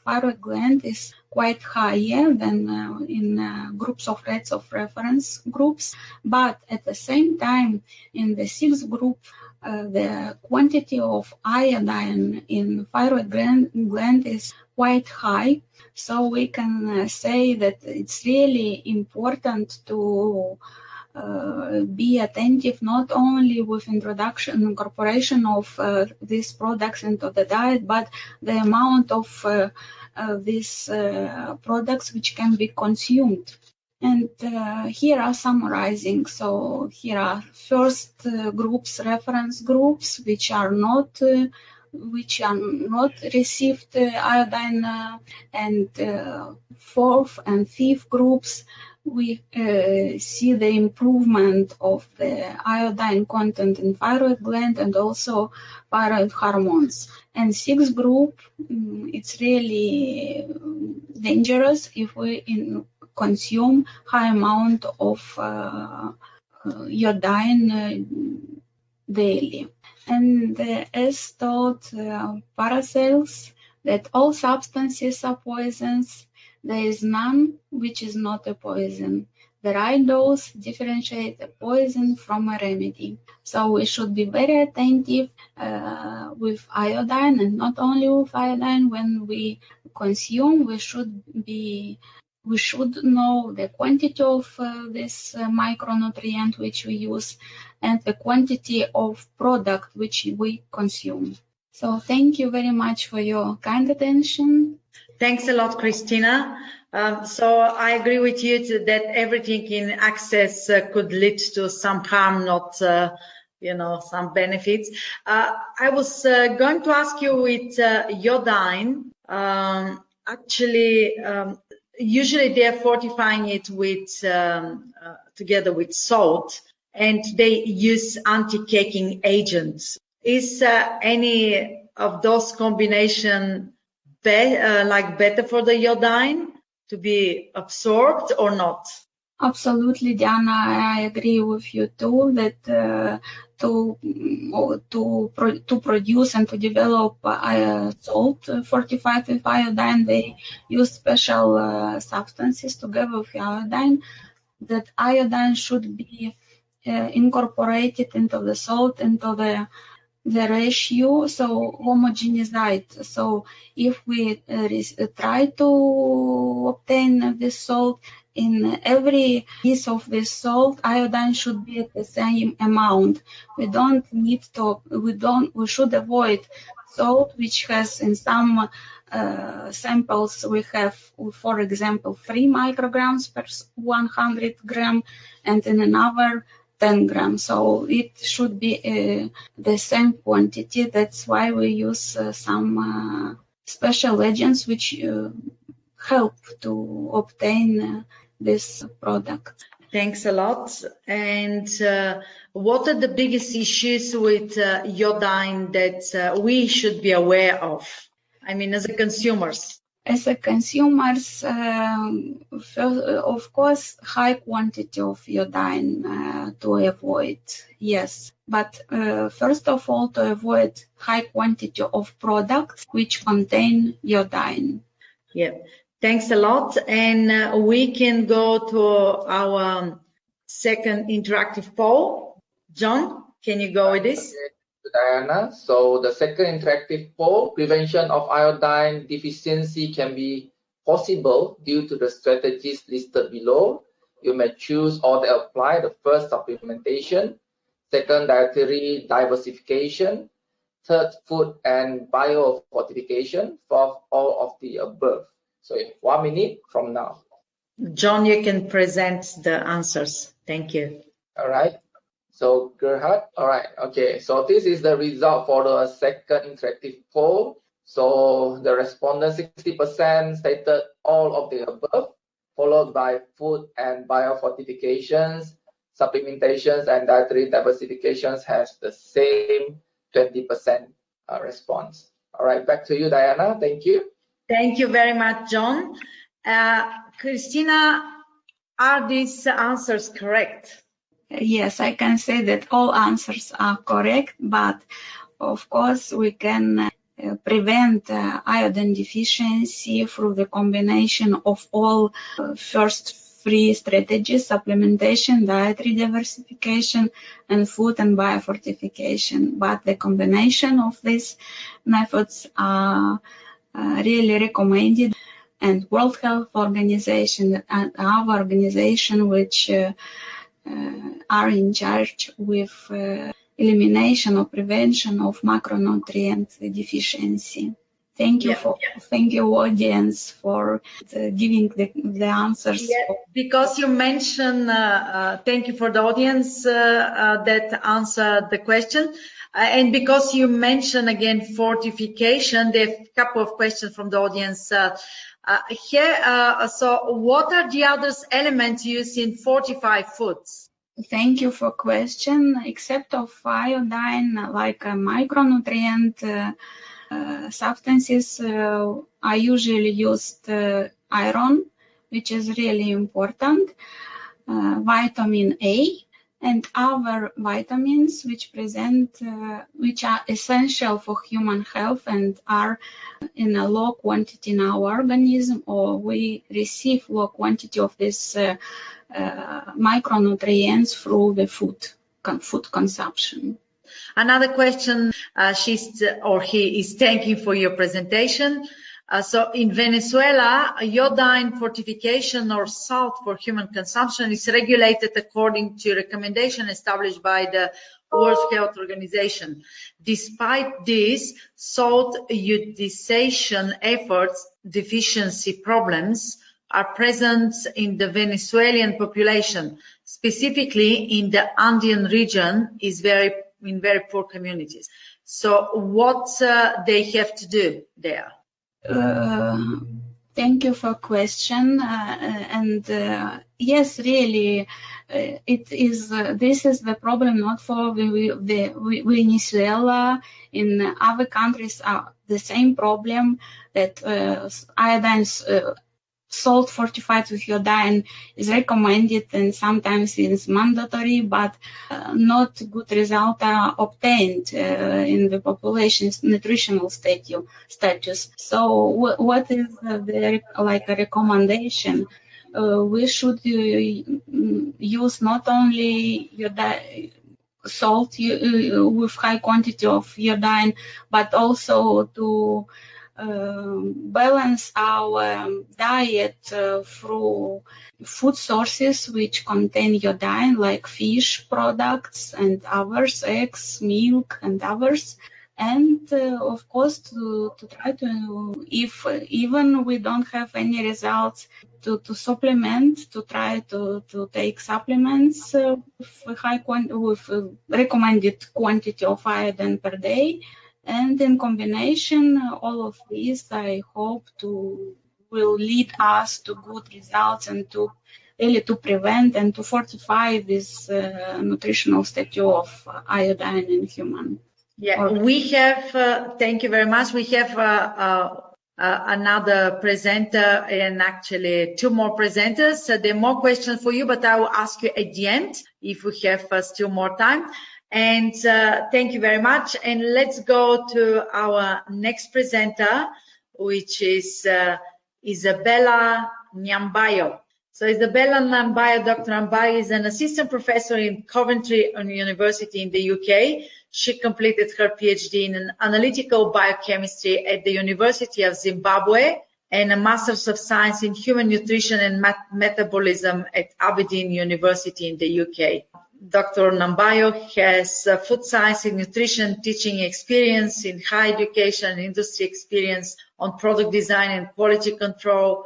thyroid gland is quite higher than in groups of rats of reference groups. But at the same time, in the 6th group, the quantity of iodine in thyroid gland is quite high. So we can say that it's really important to be attentive not only with incorporation of these products into the diet, but the amount of these products which can be consumed. And here are summarizing. So here are first groups, reference groups, which are not received iodine, and 4th and 5th groups. We see the improvement of the iodine content in thyroid gland and also thyroid hormones. And 6th group, it's really dangerous if we consume high amount of iodine daily. And as told Paracelsus, that all substances are poisons. There is none which is not a poison. The right dose differentiates a poison from a remedy. So we should be very attentive with iodine, and not only with iodine. When we consume, we should know the quantity of this micronutrient which we use and the quantity of product which we consume. So thank you very much for your kind attention. Thanks a lot, Christina. So I agree with you that everything in access could lead to some harm, not some benefits. I was going to ask you with iodine. Actually, usually they are fortifying it with together with salt, and they use anti-caking agents. Is any of those combination better for the iodine to be absorbed or not? Absolutely, Diana, I agree with you too that to produce and to develop salt fortified with iodine, they use special substances together with iodine. That iodine should be incorporated into the salt, into the ratio, so homogenized. So if we try to obtain this salt, in every piece of this salt, iodine should be at the same amount. We should avoid salt which has in some samples we have, for example, 3 micrograms per 100 gram, and in another 10 grams. So it should be the same quantity. That's why we use some special agents which help to obtain this product. Thanks a lot. And what are the biggest issues with iodine that we should be aware of? I mean, as a consumers. As a consumers, of course, high quantity of iodine to avoid, yes. But first of all, to avoid high quantity of products which contain iodine. Yeah, thanks a lot. And we can go to our second interactive poll. John, can you go with this? Diana, so the second interactive poll, prevention of iodine deficiency can be possible due to the strategies listed below. You may choose or apply the first, supplementation, second, dietary diversification, third, food and biofortification, fourth, all of the above. So 1 minute from now. John, you can present the answers. Thank you. All right. So Gerhard, all right, okay. So this is the result for the second interactive poll. So the respondents, 60% stated all of the above, followed by food and biofortifications, supplementations, and dietary diversifications has the same 20% response. All right, back to you, Diana. Thank you. Thank you very much, John. Christina, are these answers correct? Yes, I can say that all answers are correct, but of course we can prevent iodine deficiency through the combination of all first 3 strategies: supplementation, dietary diversification, and food and biofortification. But the combination of these methods are really recommended, and World Health Organization and our organization which are in charge with elimination or prevention of macronutrient deficiency. Thank you thank you audience for giving the answers. Yeah, because you mentioned, thank you for the audience that answered the question. And because you mentioned again fortification, there are a couple of questions from the audience here. So what are the other elements used in fortified foods? Thank you for question. Except of iodine, like micronutrient substances are usually used iron, which is really important, vitamin A, and other vitamins which are essential for human health and are in a low quantity in our organism, or we receive low quantity of this micronutrients through the food consumption. Another question, he is thanking for your presentation. So in Venezuela, iodine fortification or salt for human consumption is regulated according to recommendation established by the World Health Organization. Despite this, salt utilization efforts deficiency problems are present in the Venezuelan population, specifically in the Andean region, is in very poor communities. So what they have to do there? Thank you for question. Yes, really, it is. This is the problem not for Venezuela. In other countries, are the same problem that iodine. Salt fortified with iodine is recommended and sometimes is mandatory, but not good results are obtained in the population's nutritional status. So what is like a recommendation? We should use not only salt with high quantity of iodine, but also to balance our diet through food sources which contain iodine, like fish products and others, eggs, milk and others. And of course, to try to, if even we don't have any results, to supplement, to try to take supplements with recommended quantity of iodine per day. And in combination, all of these, I hope will lead us to good results and to really to prevent and to fortify this nutritional status of iodine in human. Yeah, we have, thank you very much. We have another presenter and actually two more presenters. So there are more questions for you, but I will ask you at the end if we have still more time. And thank you very much. And let's go to our next presenter, which is Isabella Nyambayo. So Isabella Nyambayo, Dr. Nyambayo is an assistant professor in Coventry University in the UK. She completed her PhD in analytical biochemistry at the University of Zimbabwe and a Master's of Science in Human Nutrition and Metabolism at Aberdeen University in the UK. Dr. Nyambayo has food science and nutrition teaching experience in higher education and industry experience on product design and quality control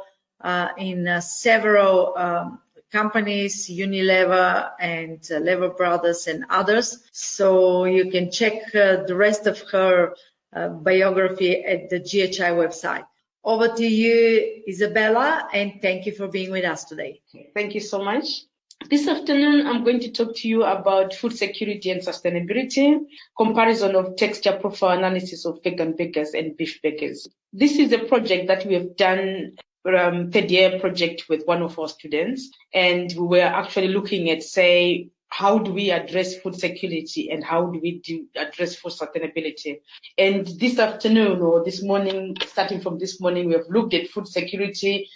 in several companies, Unilever and Lever Brothers and others. So you can check the rest of her biography at the GHI website. Over to you, Isabella, and thank you for being with us today. Thank you so much. This afternoon, I'm going to talk to you about food security and sustainability, comparison of texture profile analysis of vegan bakers and beef bakers. This is a project that we have done, third year project with one of our students, and we were actually looking at, say, how do we address food security and how do we address food sustainability? And this afternoon or this morning, starting from this morning, we have looked at food security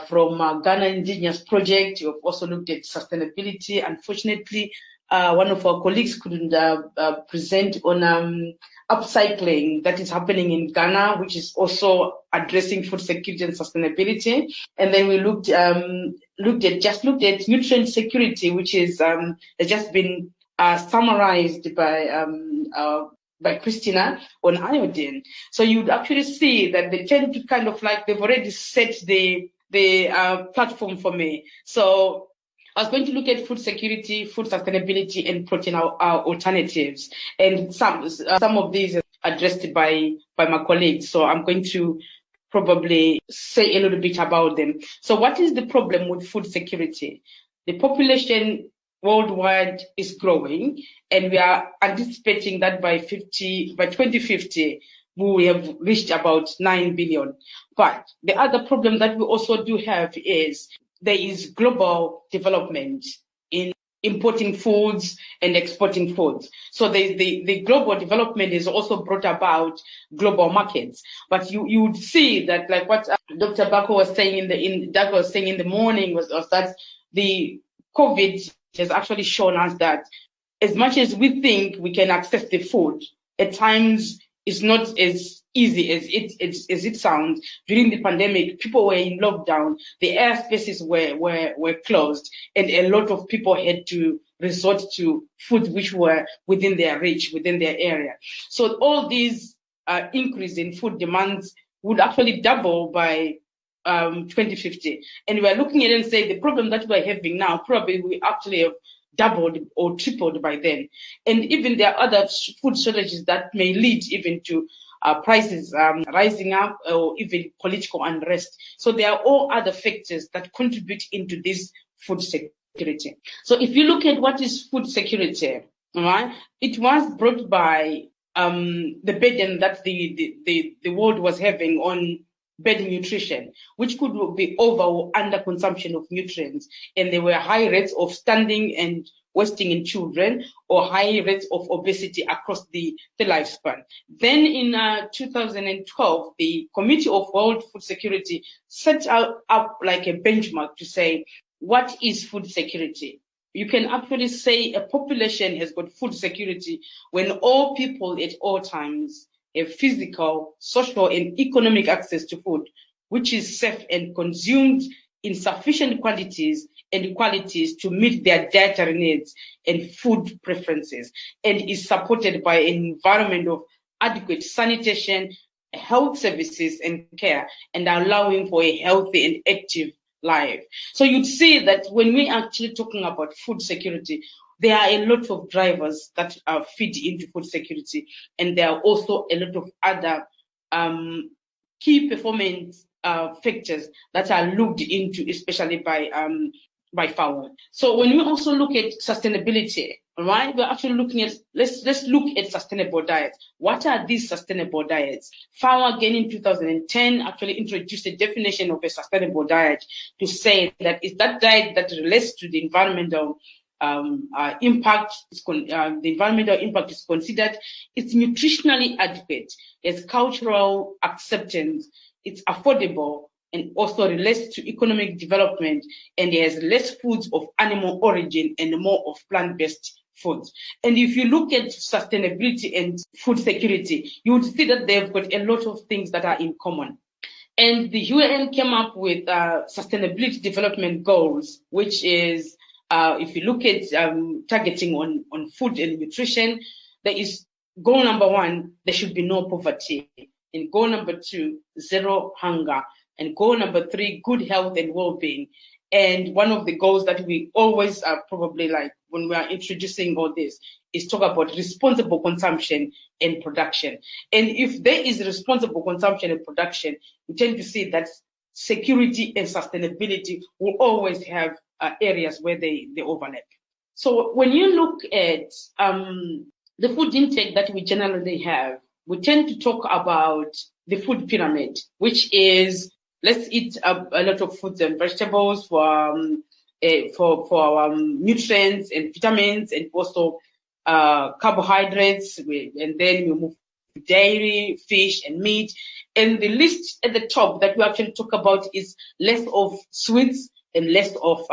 from Ghana Indigenous Project. We've also looked at sustainability. Unfortunately, one of our colleagues couldn't present on upcycling that is happening in Ghana, which is also addressing food security and sustainability. And then we looked at nutrient security, which is has just been summarized by Christina on iodine. So you'd actually see that they tend to kind of like they've already set the platform for me. So I was going to look at food security, food sustainability, and protein alternatives. And some of these are addressed by my colleagues. So I'm going to probably say a little bit about them. So what is the problem with food security? The population worldwide is growing, and we are anticipating that by 2050, we have reached about 9 billion. But the other problem that we also do have is there is global development in importing foods and exporting foods. So the global development is also brought about global markets. But you would see that, like what Dr. Bako was saying in the morning was that the COVID has actually shown us that as much as we think we can access the food, at times it's not as easy as it sounds. During the pandemic, people were in lockdown, the airspaces were closed, and a lot of people had to resort to foods which were within their reach, within their area. So all these increase in food demands would actually double by 2050. And we're looking at it and say the problem that we're having now, probably we actually have doubled or tripled by then. And even there are other food shortages that may lead even to prices rising up or even political unrest. So there are all other factors that contribute into this food security. So if you look at what is food security, all right, it was brought by the burden that the world was having on bad nutrition, which could be over or under consumption of nutrients. And there were high rates of stunting and wasting in children, or high rates of obesity across the lifespan. Then in 2012, the Committee of World Food Security set up like a benchmark to say, what is food security? You can actually say a population has got food security when all people at all times have physical, social, and economic access to food, which is safe and consumed in sufficient quantities and qualities to meet their dietary needs and food preferences, and is supported by an environment of adequate sanitation, health services, and care, and allowing for a healthy and active life. So you'd see that when we're actually talking about food security, there are a lot of drivers that feed into food security, and there are also a lot of other key performance factors that are looked into, especially by FAO. So when we also look at sustainability, right, we're actually looking at, let's look at sustainable diets. What are these sustainable diets? FAO again in 2010 actually introduced a definition of a sustainable diet to say that it's that diet that relates to the environmental impact. The environmental impact is considered, it's nutritionally adequate, it's cultural acceptance, it's affordable, and also relates to economic development, and it has less foods of animal origin and more of plant-based foods. And if you look at sustainability and food security, you would see that they've got a lot of things that are in common. And the UN came up with sustainability development goals, which is, if you look at targeting on food and nutrition, there is goal number 1, there should be no poverty. And goal number 2, zero hunger. And goal number 3, good health and well-being. And one of the goals that we always probably like when we are introducing all this is talk about responsible consumption and production. And if there is responsible consumption and production, we tend to see that security and sustainability will always have areas where they overlap. So when you look at the food intake that we generally have, we tend to talk about the food pyramid, which is, let's eat a lot of fruits and vegetables for our nutrients and vitamins, and also carbohydrates, and then we move to dairy, fish, and meat. And the list at the top that we actually talk about is less of sweets and less of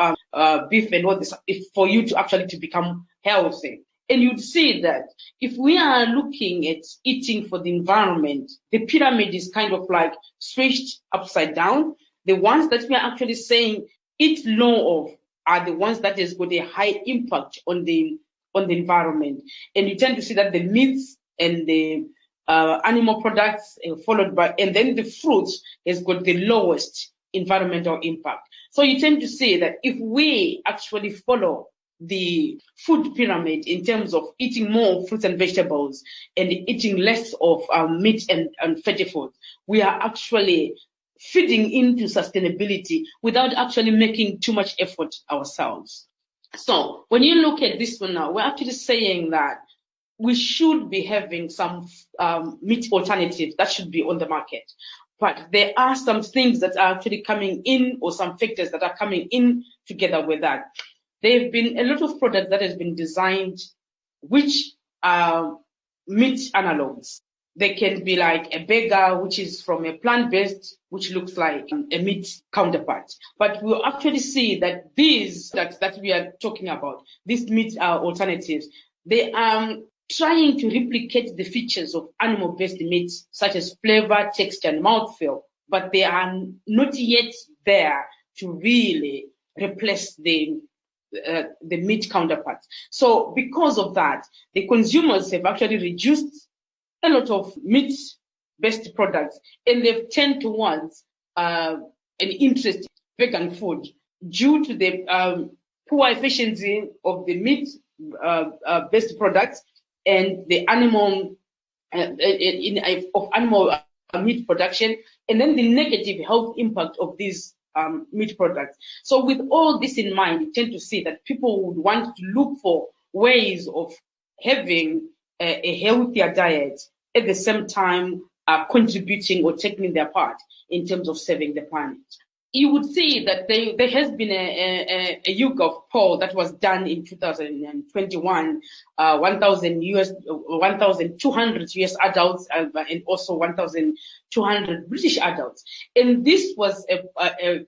beef and all this, for you to actually to become healthy. And you'd see that if we are looking at eating for the environment, the pyramid is kind of like switched upside down. The ones that we are actually saying eat low of are the ones that has got a high impact on the environment. And you tend to see that the meats and the animal products followed by, and then the fruits has got the lowest environmental impact. So you tend to see that if we actually follow the food pyramid in terms of eating more fruits and vegetables and eating less of meat and fatty foods, we are actually feeding into sustainability without actually making too much effort ourselves. So when you look at this one now, we're actually saying that we should be having some meat alternatives that should be on the market. But there are some things that are actually coming in, or some factors that are coming in together with that. There have been a lot of products that has been designed which are meat analogs. They can be like a burger, which is from a plant-based, which looks like a meat counterpart. But we'll actually see that these that we are talking about, these meat alternatives, they are trying to replicate the features of animal-based meats, such as flavor, texture, and mouthfeel, but they are not yet there to really replace the meat counterparts. So because of that, the consumers have actually reduced a lot of meat-based products, and they've turned towards an interest in vegan food due to the poor efficiency of the meat-based products and the animal of animal meat production, and then the negative health impact of these meat products. So with all this in mind, you tend to see that people would want to look for ways of having a healthier diet at the same time contributing or taking their part in terms of saving the planet. You would see that there has been a YouGov poll that was done in 2021, 1,200 US adults and also 1,200 British adults. And this was a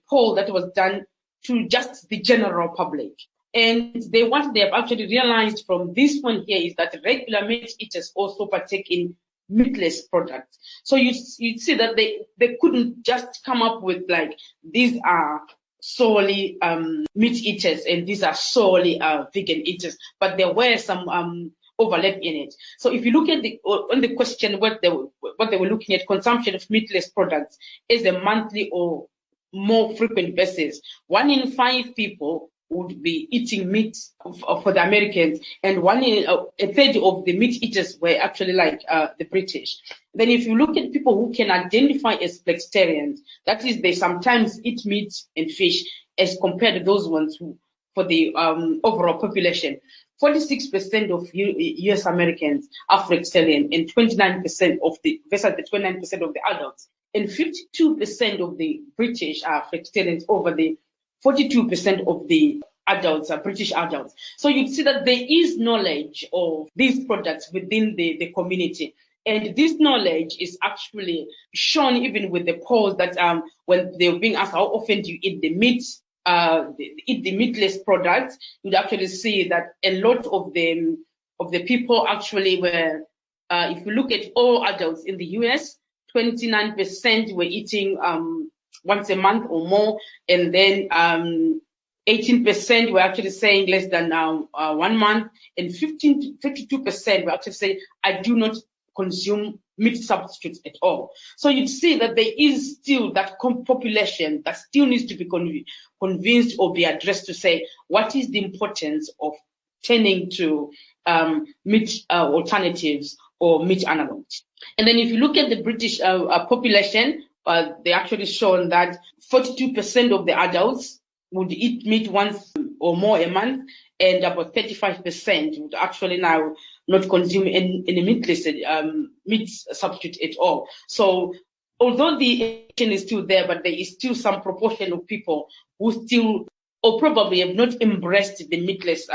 poll that was done to just the general public. And what they have actually realized from this one here is that regular meat eaters also partake in meatless products. So you see that they couldn't just come up with like, these are solely meat eaters and these are solely vegan eaters, but there were some overlap in it. So if you look at on the question, what they were looking at, consumption of meatless products is a monthly or more frequent basis. 1 in 5 people would be eating meat for the Americans, and a third of the meat eaters were actually like the British. Then if you look at people who can identify as flexitarians, that is, they sometimes eat meat and fish, as compared to those ones who, for the overall population, 46% of US Americans are flexitarian, and 29% of versus the 29% of the adults, and 52% of the British are flexitarians over the 42% of the adults are British adults. So you see that there is knowledge of these products within the community. And this knowledge is actually shown even with the polls that when they were being asked how often do you eat the meat, eat the meatless products, you'd actually see that a lot of the people actually were, if you look at all adults in the US, 29% were eating once a month or more, and then 18% were actually saying less than 1 month, and 52% were actually saying, I do not consume meat substitutes at all. So you'd see that there is still that population that still needs to be convinced or be addressed to say, what is the importance of turning to meat alternatives or meat analogs? And then if you look at the British population, they actually shown that 42% of the adults would eat meat once or more a month, and about 35% would actually now not consume any meatless meat substitute at all. So although the action is still there, but there is still some proportion of people who still or probably have not embraced the meatless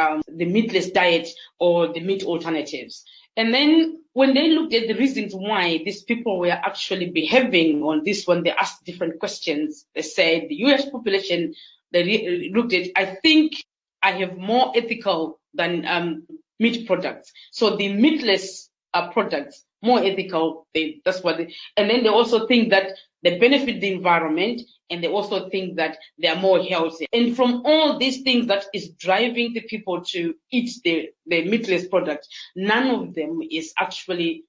diet or the meat alternatives. And then when they looked at the reasons why these people were actually behaving on this one, they asked different questions. They said the US population, they looked at, I think I have more ethical than meat products. So the meatless products, more ethical, that's what they, and then they also think that they benefit the environment, and they also think that they are more healthy. And from all these things that is driving the people to eat the meatless products, none of them is actually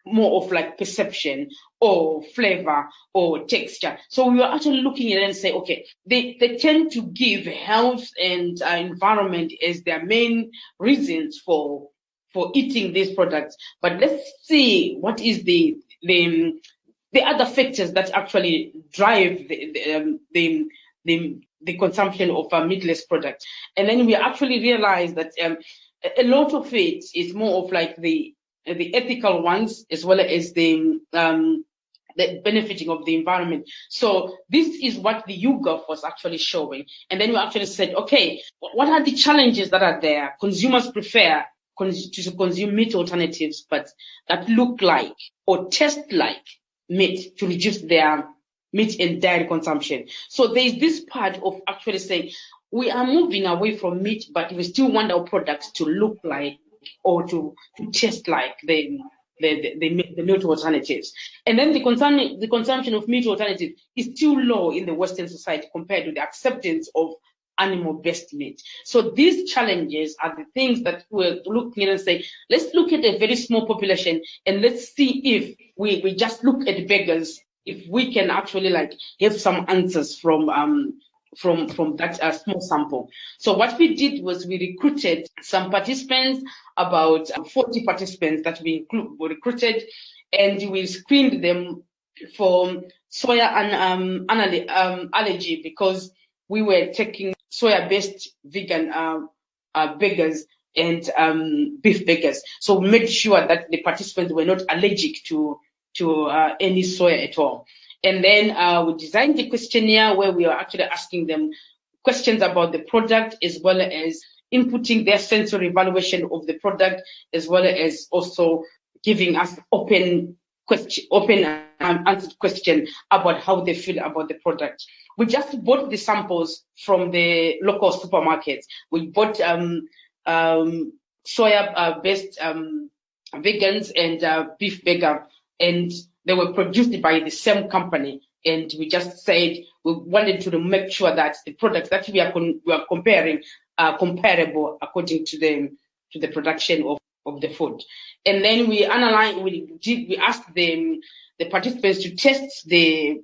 more of like perception or flavor or texture. So we were actually looking at it and say, okay, they tend to give health and environment as their main reasons for eating these products. But let's see what is the other factors that actually drive the consumption of meatless products. And then we actually realized that a lot of it is more of like the ethical ones, as well as the benefiting of the environment. So this is what the YouGov was actually showing. And then we actually said, okay, what are the challenges that are there? Consumers prefer to consume meat alternatives, but that look like or taste like meat, to reduce their meat and dairy consumption. So there is this part of actually saying we are moving away from meat, but we still want our products to look like or to taste like the meat alternatives. And then the consumption of meat alternatives is still low in the Western society compared to the acceptance of animal-based meat. So these challenges are the things that we're looking at and say, let's look at a very small population and let's see if we just look at beggars if we can actually like have some answers from that small sample. So what we did was we recruited some participants, about 40 participants that we recruited, and we screened them for soya and allergy, because we were taking soya-based vegan burgers and beef burgers. So we made sure that the participants were not allergic to any soya at all. And then we designed the questionnaire where we are actually asking them questions about the product, as well as inputting their sensory evaluation of the product, as well as also giving us open answered question about how they feel about the product. We just bought the samples from the local supermarkets. We bought soya-based vegans and beef burger, and they were produced by the same company. And we just said we wanted to make sure that the products that we are comparing are comparable according to the production of the food. And then we analyzed. We asked the participants to test the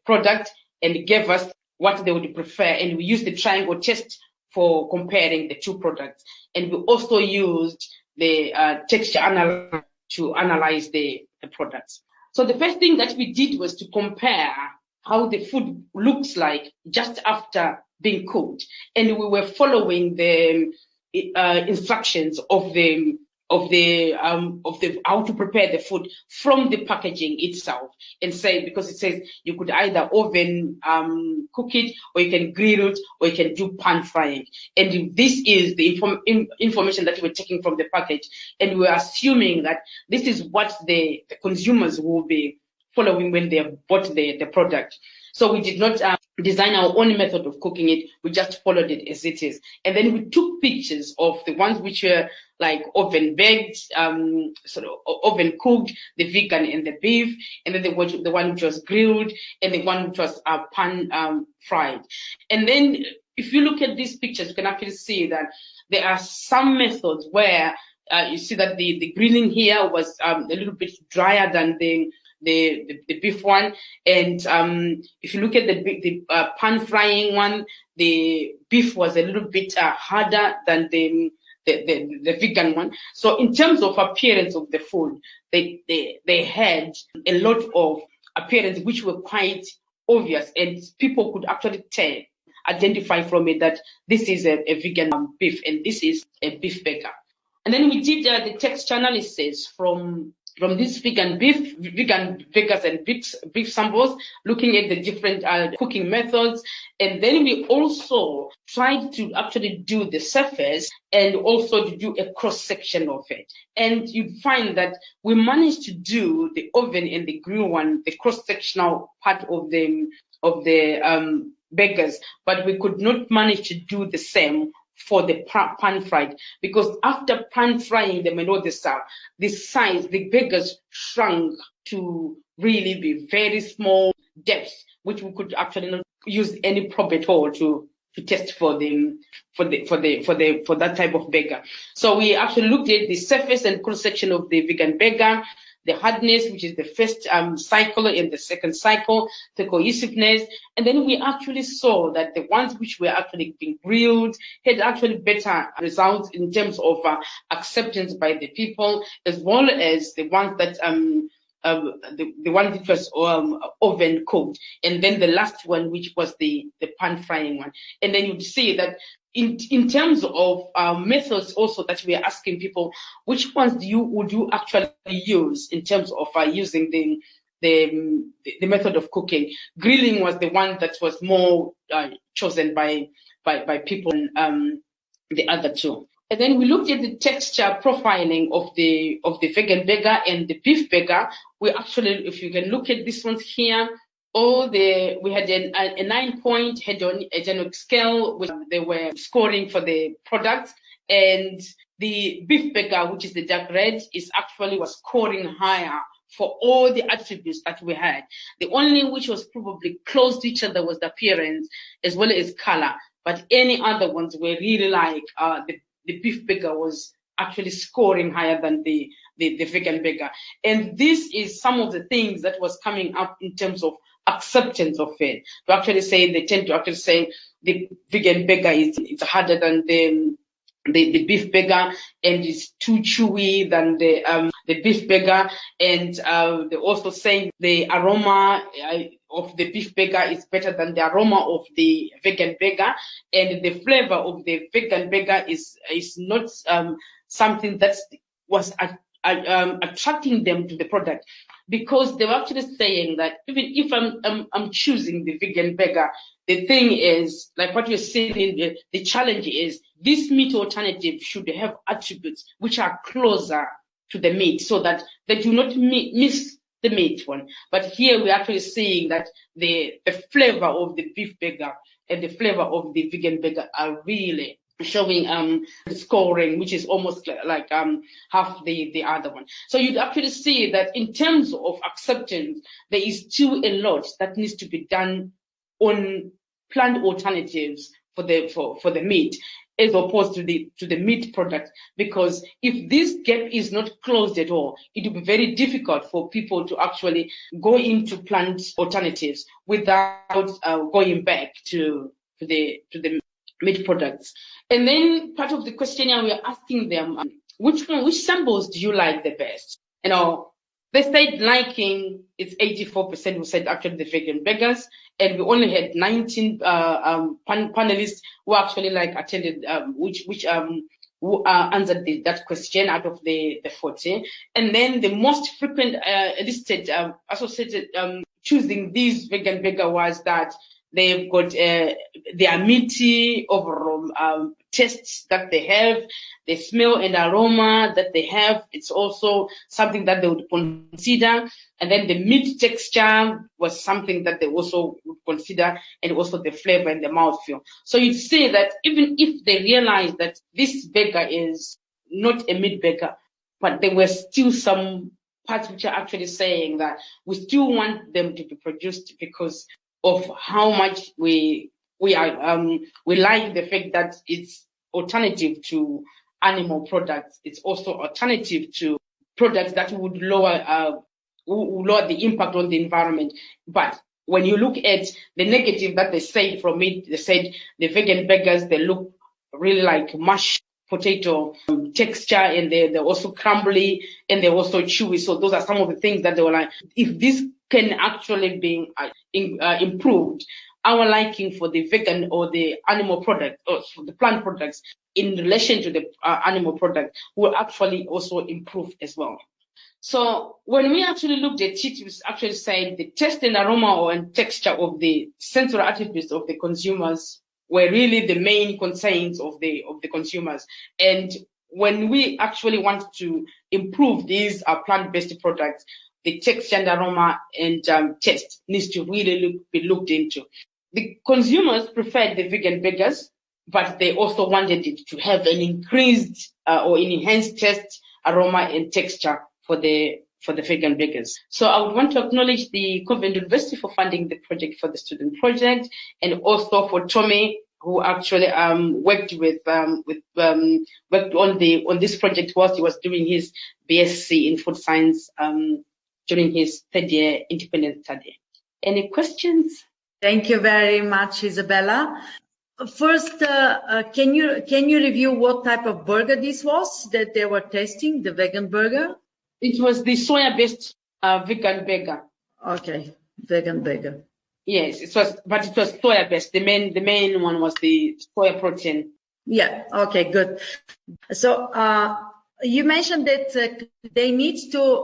product and gave us what they would prefer. And we used the triangle test for comparing the two products. And we also used the texture analyzer to analyze the products. So the first thing that we did was to compare how the food looks like just after being cooked, and we were following the instructions of how to prepare the food from the packaging itself, and say, because it says you could either oven cook it, or you can grill it, or you can do pan frying. And this is the information that we're taking from the package, and we're assuming that this is what the consumers will be following when they have bought the product. So we did not design our own method of cooking it. We just followed it as it is. And then we took pictures of the ones which were like oven baked, sort of oven cooked, the vegan and the beef, and then the one which was grilled, and the one which was pan fried. And then if you look at these pictures, you can actually see that there are some methods where you see that the grilling here was a little bit drier than the beef one, and if you look at the pan frying one, the beef was a little bit harder than the vegan one. So in terms of appearance of the food, they had a lot of appearance which were quite obvious, and people could actually identify from it that this is a vegan beef and this is a beef burger. And then we did the texture analysis from these vegan burgers and beef samples, looking at the different cooking methods. And then we also tried to actually do the surface and also to do a cross section of it. And you'd find that we managed to do the oven and the grill one, the cross sectional part of the burgers, but we could not manage to do the same for the pan fried, because after pan frying them and all this stuff, the burgers shrunk to really be very small depths, which we could actually not use any probe at all to test for that type of burger. So we actually looked at the surface and cross section of the vegan burger, the hardness, which is the first cycle, and the second cycle, the cohesiveness. And then we actually saw that the ones which were actually being grilled had actually better results in terms of acceptance by the people, as well as the ones that the one which was oven cooked, and then the last one, which was the pan frying one. And then you'd see that in terms of methods also that we are asking people, which ones would you actually use in terms of using the method of cooking? Grilling was the one that was more chosen by people, the other two. And then we looked at the texture profiling of the vegan burger and the beef burger. We actually, if you can look at this one here, we had a 9-point hedonic scale, which they were scoring for the products, and the beef burger, which is the dark red, was scoring higher for all the attributes that we had. The only which was probably close to each other was the appearance as well as color, but any other ones were really like the beef burger was actually scoring higher than the the vegan burger. And this is some of the things that was coming up in terms of acceptance of it. To actually say, they tend to actually say the vegan burger is harder than the beef burger, and it's too chewy than the beef burger, and they also saying the aroma of the beef burger is better than the aroma of the vegan burger, and the flavor of the vegan burger is not something that was attracting them to the product, because they were actually saying that even if I'm choosing the vegan burger, the thing is, like what you're saying, the challenge is this meat alternative should have attributes which are closer to the meat, so that they do not miss the meat one. But here we're actually seeing that the flavor of the beef burger and the flavor of the vegan burger are really showing scoring, which is almost like half the other one. So you'd actually see that in terms of acceptance, there is still a lot that needs to be done on plant alternatives for the meat, as opposed to the meat product, because if this gap is not closed at all, it will be very difficult for people to actually go into plant alternatives without going back to the meat products. And then part of the questionnaire, we are asking them, which samples do you like the best? They said liking, it's 84% who said actually the vegan burgers, and we only had 19 panelists who actually attended, who answered that question out of the 40. And then the most frequent listed associated choosing these vegan burger was that they've got their meaty overall tastes that they have, the smell and aroma that they have. It's also something that they would consider. And then the meat texture was something that they also would consider, and also the flavor and the mouthfeel. So you'd say that even if they realize that this burger is not a meat burger, but there were still some parts which are actually saying that we still want them to be produced because of how much we like the fact that it's alternative to animal products. It's also alternative to products that would lower the impact on the environment. But when you look at the negative that they say from it, they said the vegan burgers, they look really like mashed potato texture, and they're also crumbly, and they're also chewy. So those are some of the things that they were like, if this can actually be improved, our liking for the vegan or the animal product or for the plant products in relation to the animal product will actually also improve as well. So when we actually looked at it, we actually said the taste and aroma and texture of the sensory attributes of the consumers were really the main concerns of the consumers. And when we actually want to improve these plant-based products, the texture and aroma and taste needs to really be looked into. The consumers preferred the vegan burgers, but they also wanted it to have an increased or an enhanced taste, aroma, and texture for the vegan burgers. So I would want to acknowledge the Covent University for funding the project for the student project, and also for Tommy, who actually worked on this project whilst he was doing his BSc in food science during his third year independent study. Any questions? Thank you very much, Isabella. First, can you review what type of burger this was that they were testing, the vegan burger? It was the soya-based vegan burger. Okay, vegan burger. Yes, it was soya-based. The main one was the soya protein. Yeah. Okay. Good. So you mentioned that they need to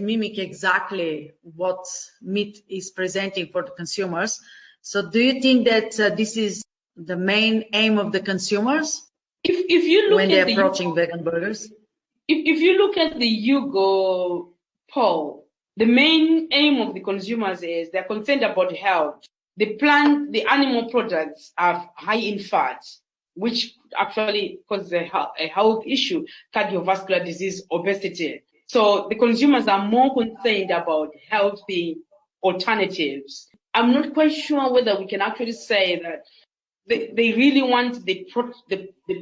mimic exactly what meat is presenting for the consumers. So do you think that this is the main aim of the consumers if you look when they're approaching vegan burgers? If you look at the Hugo poll, the main aim of the consumers is they're concerned about health. The animal products are high in fat, which actually causes a health issue, cardiovascular disease, obesity. So the consumers are more concerned about healthy alternatives. I'm not quite sure whether we can actually say that they really want the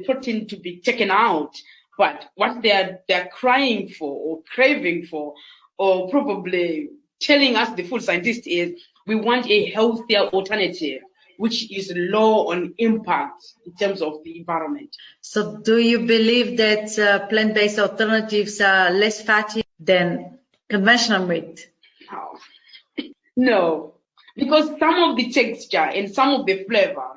protein to be taken out But what they're crying for or craving for, or probably telling us, the food scientists, is we want a healthier alternative, which is low on impact in terms of the environment. So do you believe that plant-based alternatives are less fatty than conventional meat? No, because some of the texture and some of the flavor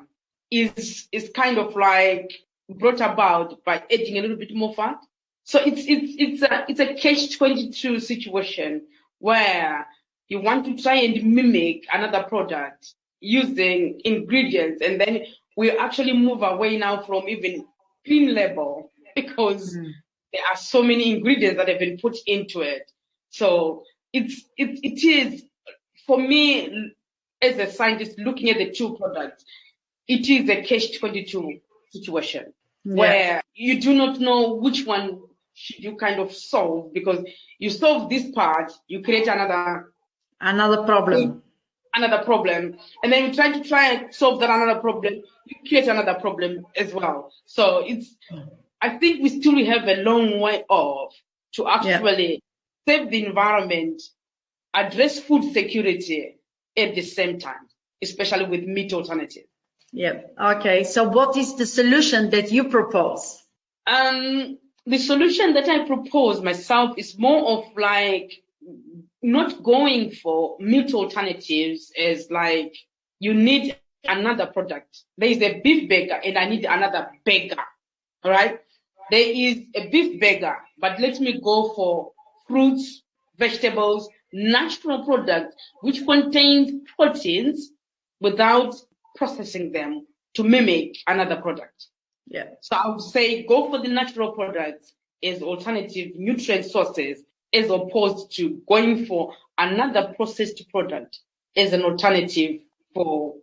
is kind of like brought about by adding a little bit more fat. So it's a catch-22 situation where you want to try and mimic another product using ingredients, and then we actually move away now from even clean label because there are so many ingredients that have been put into it. So it is, for me, as a scientist looking at the two products, it is a catch-22 situation where you do not know which one should you kind of solve, because you solve this part, you create another problem. And then you try and solve that another problem, you create another problem as well. So I think we still have a long way off to actually save the environment, address food security at the same time, especially with meat alternatives. Yeah. Okay. So what is the solution that you propose? The solution that I propose myself is more of like not going for meat alternatives as like you need another product. There is a beef burger and I need another burger. All right. There is a beef burger, but let me go for fruits, vegetables, natural products which contain proteins without processing them to mimic another product. Yeah. So I would say go for the natural products as alternative nutrient sources, as opposed to going for another processed product as an alternative for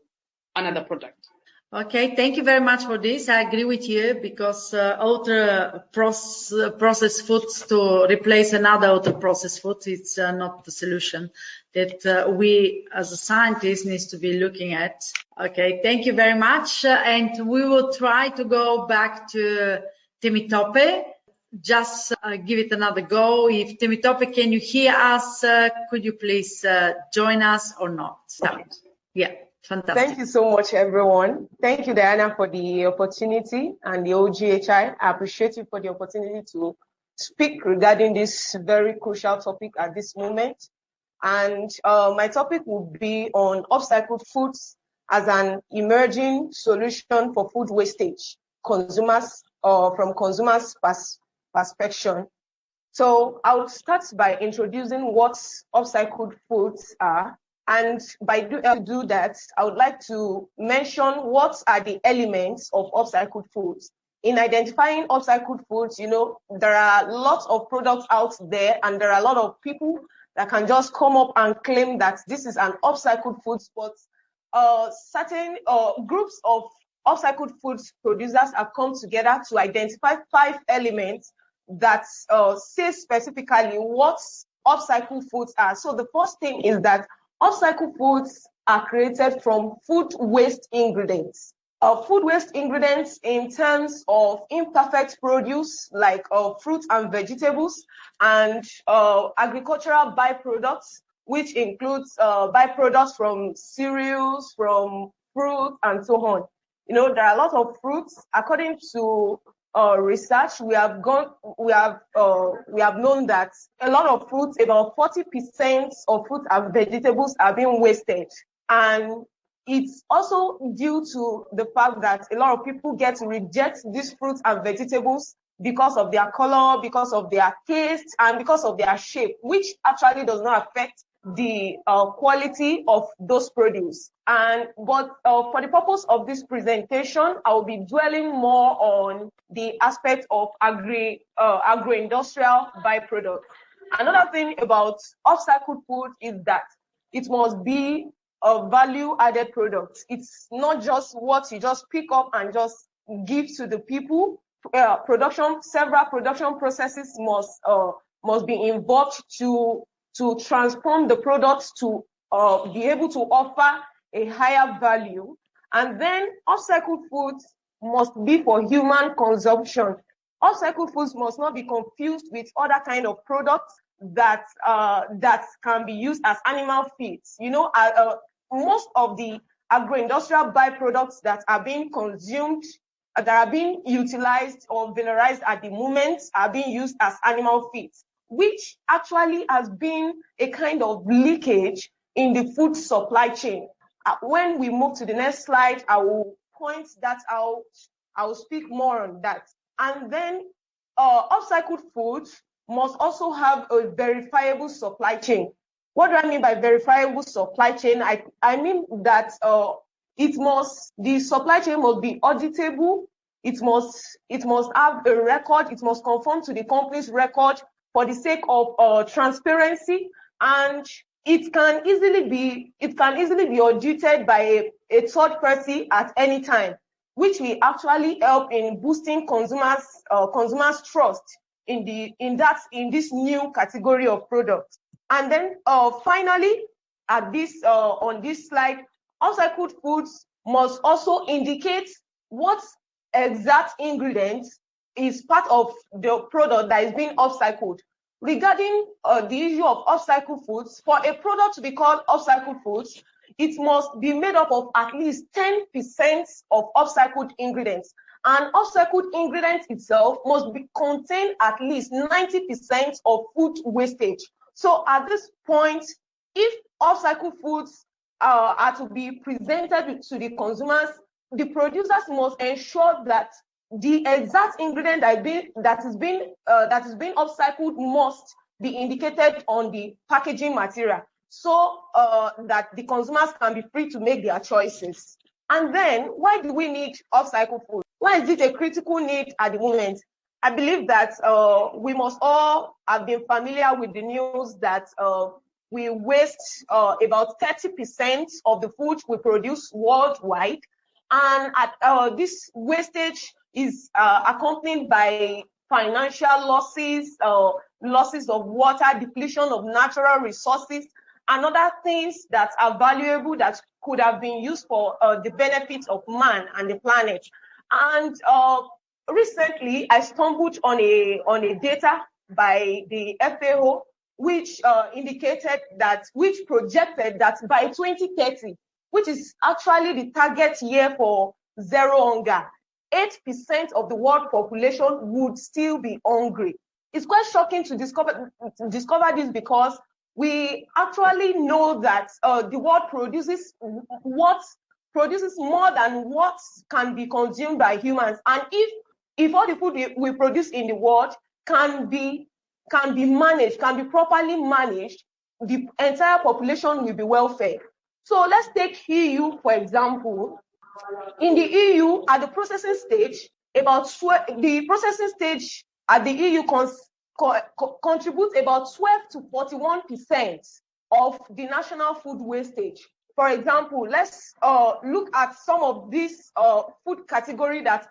another product. Okay, thank you very much for this. I agree with you, because ultra processed foods to replace another ultra processed food, it's not the solution that we as a scientist needs to be looking at. Okay, thank you very much. And we will try to go back to Temitope. Just give it another go. If Temitope, can you hear us? Could you please join us or not? Start. Yeah. Fantastic. Thank you so much, everyone. Thank you, Diana, for the opportunity, and the OGHI. I appreciate you for the opportunity to speak regarding this very crucial topic at this moment. And my topic will be on upcycled foods as an emerging solution for food wastage, consumers from consumers' perspective. So I'll start by introducing what upcycled foods are. And by do that, I would like to mention what are the elements of upcycled foods. In identifying upcycled foods, there are lots of products out there, and there are a lot of people that can just come up and claim that this is an upcycled food, but certain groups of upcycled foods producers have come together to identify 5 elements that say specifically what upcycled foods are. So the first thing is that upcycled foods are created from food waste ingredients. Food waste ingredients in terms of imperfect produce like fruits and vegetables, and agricultural byproducts, which includes byproducts from cereals, from fruit, and so on. There are a lot of fruits. According to research, we have known that a lot of fruits, about 40% of fruits and vegetables, are being wasted, and it's also due to the fact that a lot of people get to reject these fruits and vegetables because of their color, because of their taste, and because of their shape, which actually does not affect the quality of those produce. But for the purpose of this presentation, I will be dwelling more on the aspect of agro-industrial byproduct. Another thing about upcycled food is that it must be a value-added product. It's not just what you just pick up and just give to the people. Several production processes must be involved to transform the products to be able to offer a higher value. And then upcycled foods must be for human consumption. Upcycled foods must not be confused with other kind of products that can be used as animal feeds. You know, most of the agro-industrial byproducts that are being consumed, that are being utilized or valorized at the moment, are being used as animal feeds, which actually has been a kind of leakage in the food supply chain. When we move to the next slide, I will point that out. I will speak more on that. And then upcycled foods must also have a verifiable supply chain. What do I mean by verifiable supply chain? I mean that the supply chain must be auditable. It must have a record. It must conform to the company's record for the sake of transparency, and it can easily be audited by a third party at any time, which will actually help in boosting consumers' trust in this new category of products. And then finally, on this slide, upcycled foods must also indicate what exact ingredients is part of the product that is being upcycled. Regarding the issue of upcycled foods, for a product to be called upcycled foods, it must be made up of at least 10% of upcycled ingredients. And upcycled ingredients itself must contain at least 90% of food wastage. So at this point, if upcycled foods are to be presented to the consumers, the producers must ensure that the exact ingredient that is being upcycled must be indicated on the packaging material, so that the consumers can be free to make their choices. And then, why do we need upcycled food? Why is it a critical need at the moment? I believe that we must all have been familiar with the news that we waste about 30% of the food we produce worldwide, and this wastage is accompanied by financial losses, losses of water, depletion of natural resources, and other things that are valuable that could have been used for the benefit of man and the planet. And recently, I stumbled on a data by the FAO, which projected that by 2030, which is actually the target year for zero hunger, 8% of the world population would still be hungry. It's quite shocking to discover this, because we actually know that the world produces more than what can be consumed by humans. And if all the food we produce in the world can be managed, can be properly managed, the entire population will be well fed. So let's take EU, for example. In the EU, at the processing stage, the processing stage at the EU contributes about 12 to 41% of the national food wastage. For example, let's look at some of these food categories that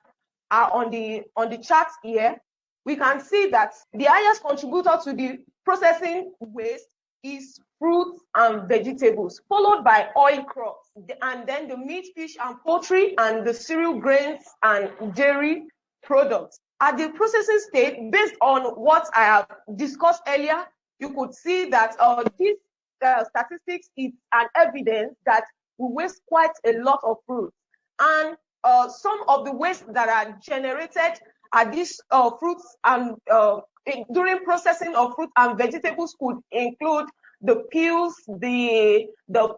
are on the chart here. We can see that the highest contributor to the processing waste is fruits and vegetables, followed by oil crops, and then the meat, fish, and poultry, and the cereal, grains, and dairy products. At the processing stage, based on what I have discussed earlier, you could see that this statistics is an evidence that we waste quite a lot of fruits. And some of the waste that are generated at these fruits and during processing of fruit and vegetables could include the peels, the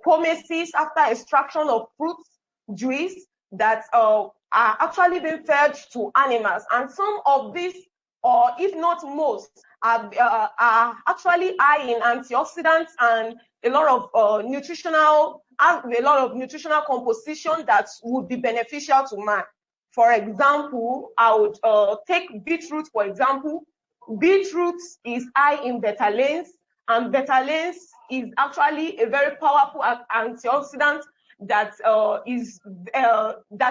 pomaces after extraction of fruits, juice that are actually being fed to animals. And some of these, or if not most, are actually high in antioxidants and a lot of nutritional composition that would be beneficial to man. For example, I would take beetroot, for example. Beetroot is high in betalains, and betalains is actually a very powerful antioxidant that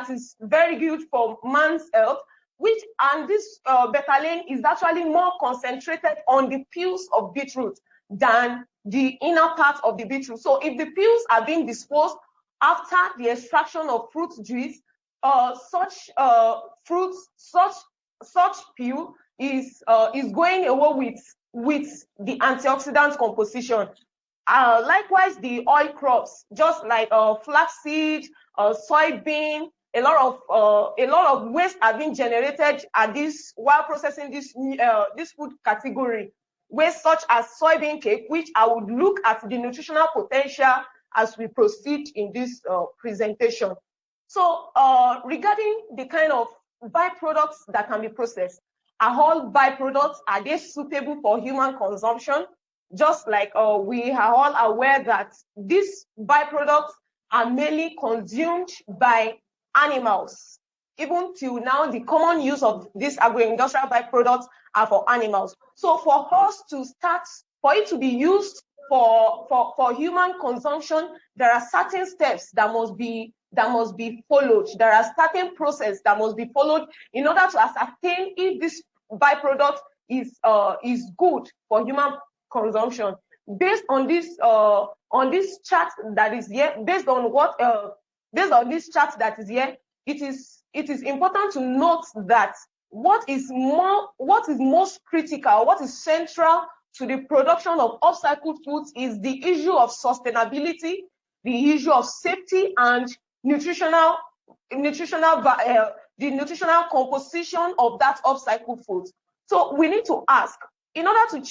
is very good for man's health. This betalain is actually more concentrated on the peels of beetroot than the inner part of the beetroot. So if the peels are being disposed after the extraction of fruit juice, such peel is going away with the antioxidant composition. Likewise, the oil crops, just like flaxseed, soybean, a lot of waste are being generated at this while processing this food category. Waste such as soybean cake, which I would look at the nutritional potential as we proceed in this presentation. So, regarding the kind of byproducts that can be processed, are all byproducts, are they suitable for human consumption? Just like we are all aware that these byproducts are mainly consumed by animals. Even till now, the common use of these agro-industrial byproducts are for animals. So for us to start, for it to be used for human consumption, there are certain steps that must be followed. There are certain processes that must be followed in order to ascertain if this byproduct is good for human consumption. Based on this chart that is here, based on this chart that is here, it is important to note that what is most critical, what is central to the production of upcycled foods is the issue of sustainability, the issue of safety, and the nutritional composition of that upcycled food. So we need to ask, in order to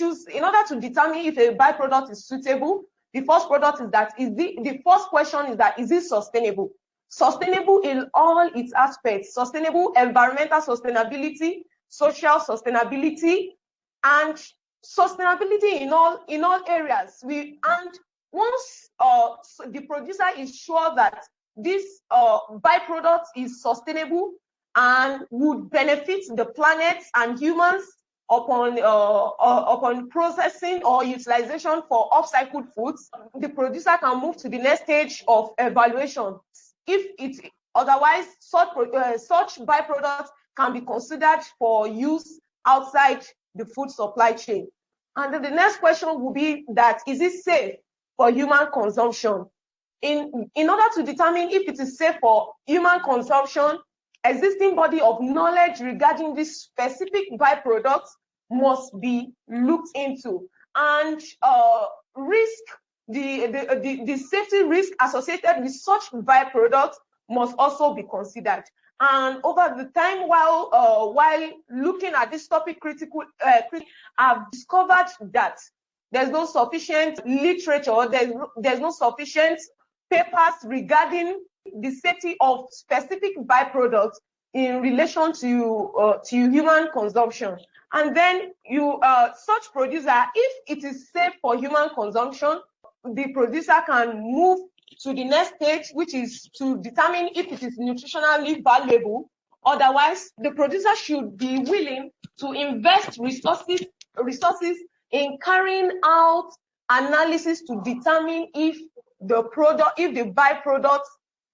determine if a byproduct is suitable, the first question is that, is it sustainable? Sustainable in all its aspects: sustainable environmental sustainability, social sustainability, and sustainability in all areas. Once the producer is sure that this byproduct is sustainable and would benefit the planet and humans upon processing or utilization for upcycled foods, the producer can move to the next stage of evaluation. If it otherwise, such byproducts can be considered for use outside the food supply chain. And then the next question will be that, is it safe for human consumption? In order to determine if it is safe for human consumption, existing body of knowledge regarding this specific byproduct must be looked into, and the safety risk associated with such byproducts must also be considered. And over the time, while looking at this topic I've discovered that there's no sufficient literature, there's no sufficient papers regarding the safety of specific byproducts in relation to human consumption. And then such producer, if it is safe for human consumption, the producer can move to the next stage, which is to determine if it is nutritionally valuable. Otherwise, the producer should be willing to invest resources in carrying out analysis to determine if the byproduct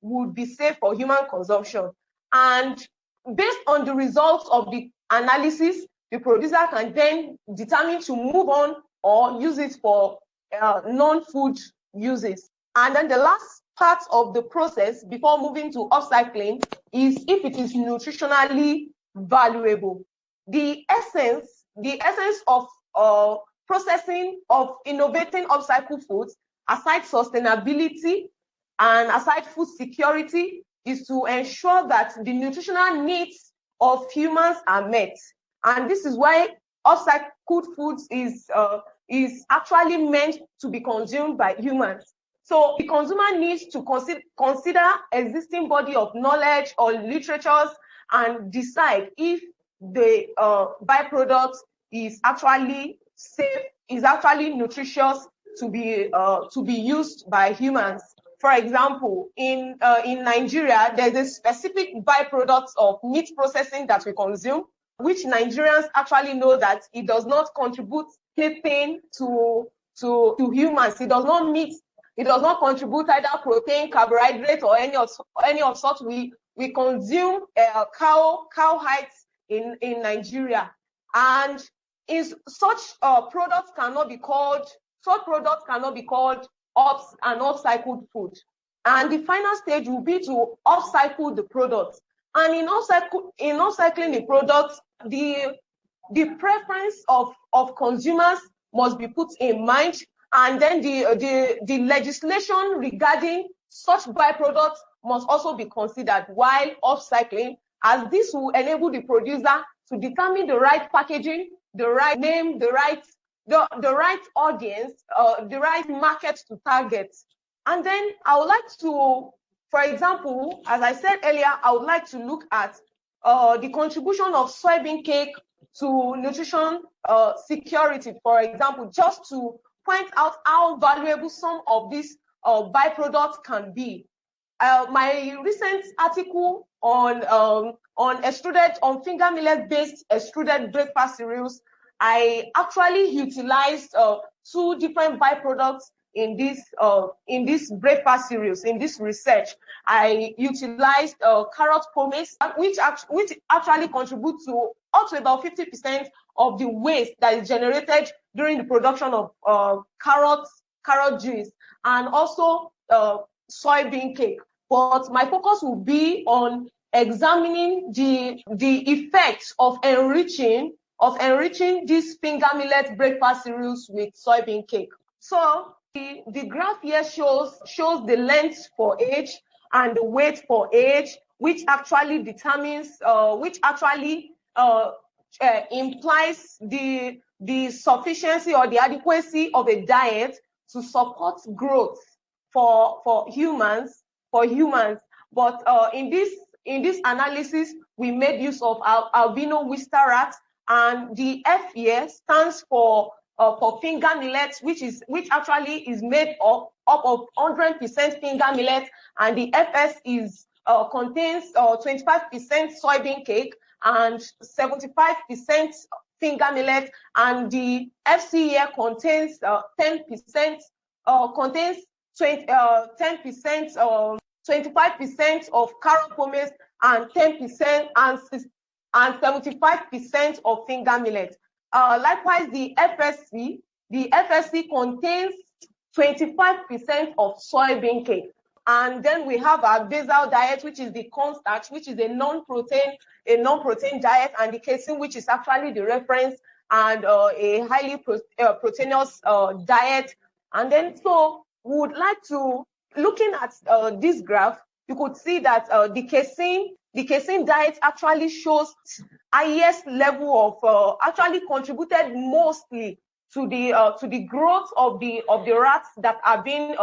would be safe for human consumption. And based on the results of the analysis, the producer can then determine to move on or use it for non-food uses. And then the last part of the process before moving to upcycling is if it is nutritionally valuable. The essence of processing, of innovating upcycled foods, aside sustainability and aside food security, is to ensure that the nutritional needs of humans are met. And this is why upcycled foods is actually meant to be consumed by humans. So the consumer needs to consider existing body of knowledge or literatures and decide if the byproduct is actually safe, is actually nutritious to be used by humans. For example, in Nigeria, there's a specific byproduct of meat processing that we consume, which Nigerians actually know that it does not contribute anything to humans. It does not contribute either protein, carbohydrate, or any of such. We consume cow hides in Nigeria, and such products cannot be called upcycled food. And the final stage will be to upcycle the product. And in upcycling the products, the preference of consumers must be put in mind, and then the legislation regarding such byproducts must also be considered while upcycling, as this will enable the producer to determine the right packaging, the right name, the right audience, the right market to target. And then I would like to, for example, as I said earlier, I would like to look at the contribution of soybean cake to nutrition security, for example, just to point out how valuable some of these byproducts can be. My recent article on finger millet based extruded breakfast cereals, I actually utilized 2 different byproducts in this breakfast cereals. In this research, I utilized carrot pomace, which actually contributes to up to about 50% of the waste that is generated during the production of carrot juice, and also soybean cake. But my focus will be on examining the effects of enriching these finger millet breakfast cereals with soybean cake. So the graph here shows the length for age and the weight for age, which actually determines, implies the sufficiency or the adequacy of a diet to support growth for humans. But in this analysis, we made use of albino Wister rat, and the F here stands for finger millet, which actually is made up of 100% finger millet, and the FS contains 25% soybean cake and 75% finger millet, and the FC here contains 10%, contains 10%, 25% of carrot pomace, and 10% and 75% of finger millet. Likewise, the FSC contains 25% of soybean cake. And then we have our basal diet, which is the cornstarch, which is a non-protein diet, and the casein, which is actually the reference, and a highly proteinous diet. And then, so we would like to, looking at this graph, you could see that the casein diet actually shows highest level of, actually contributed mostly to the growth of the rats that are being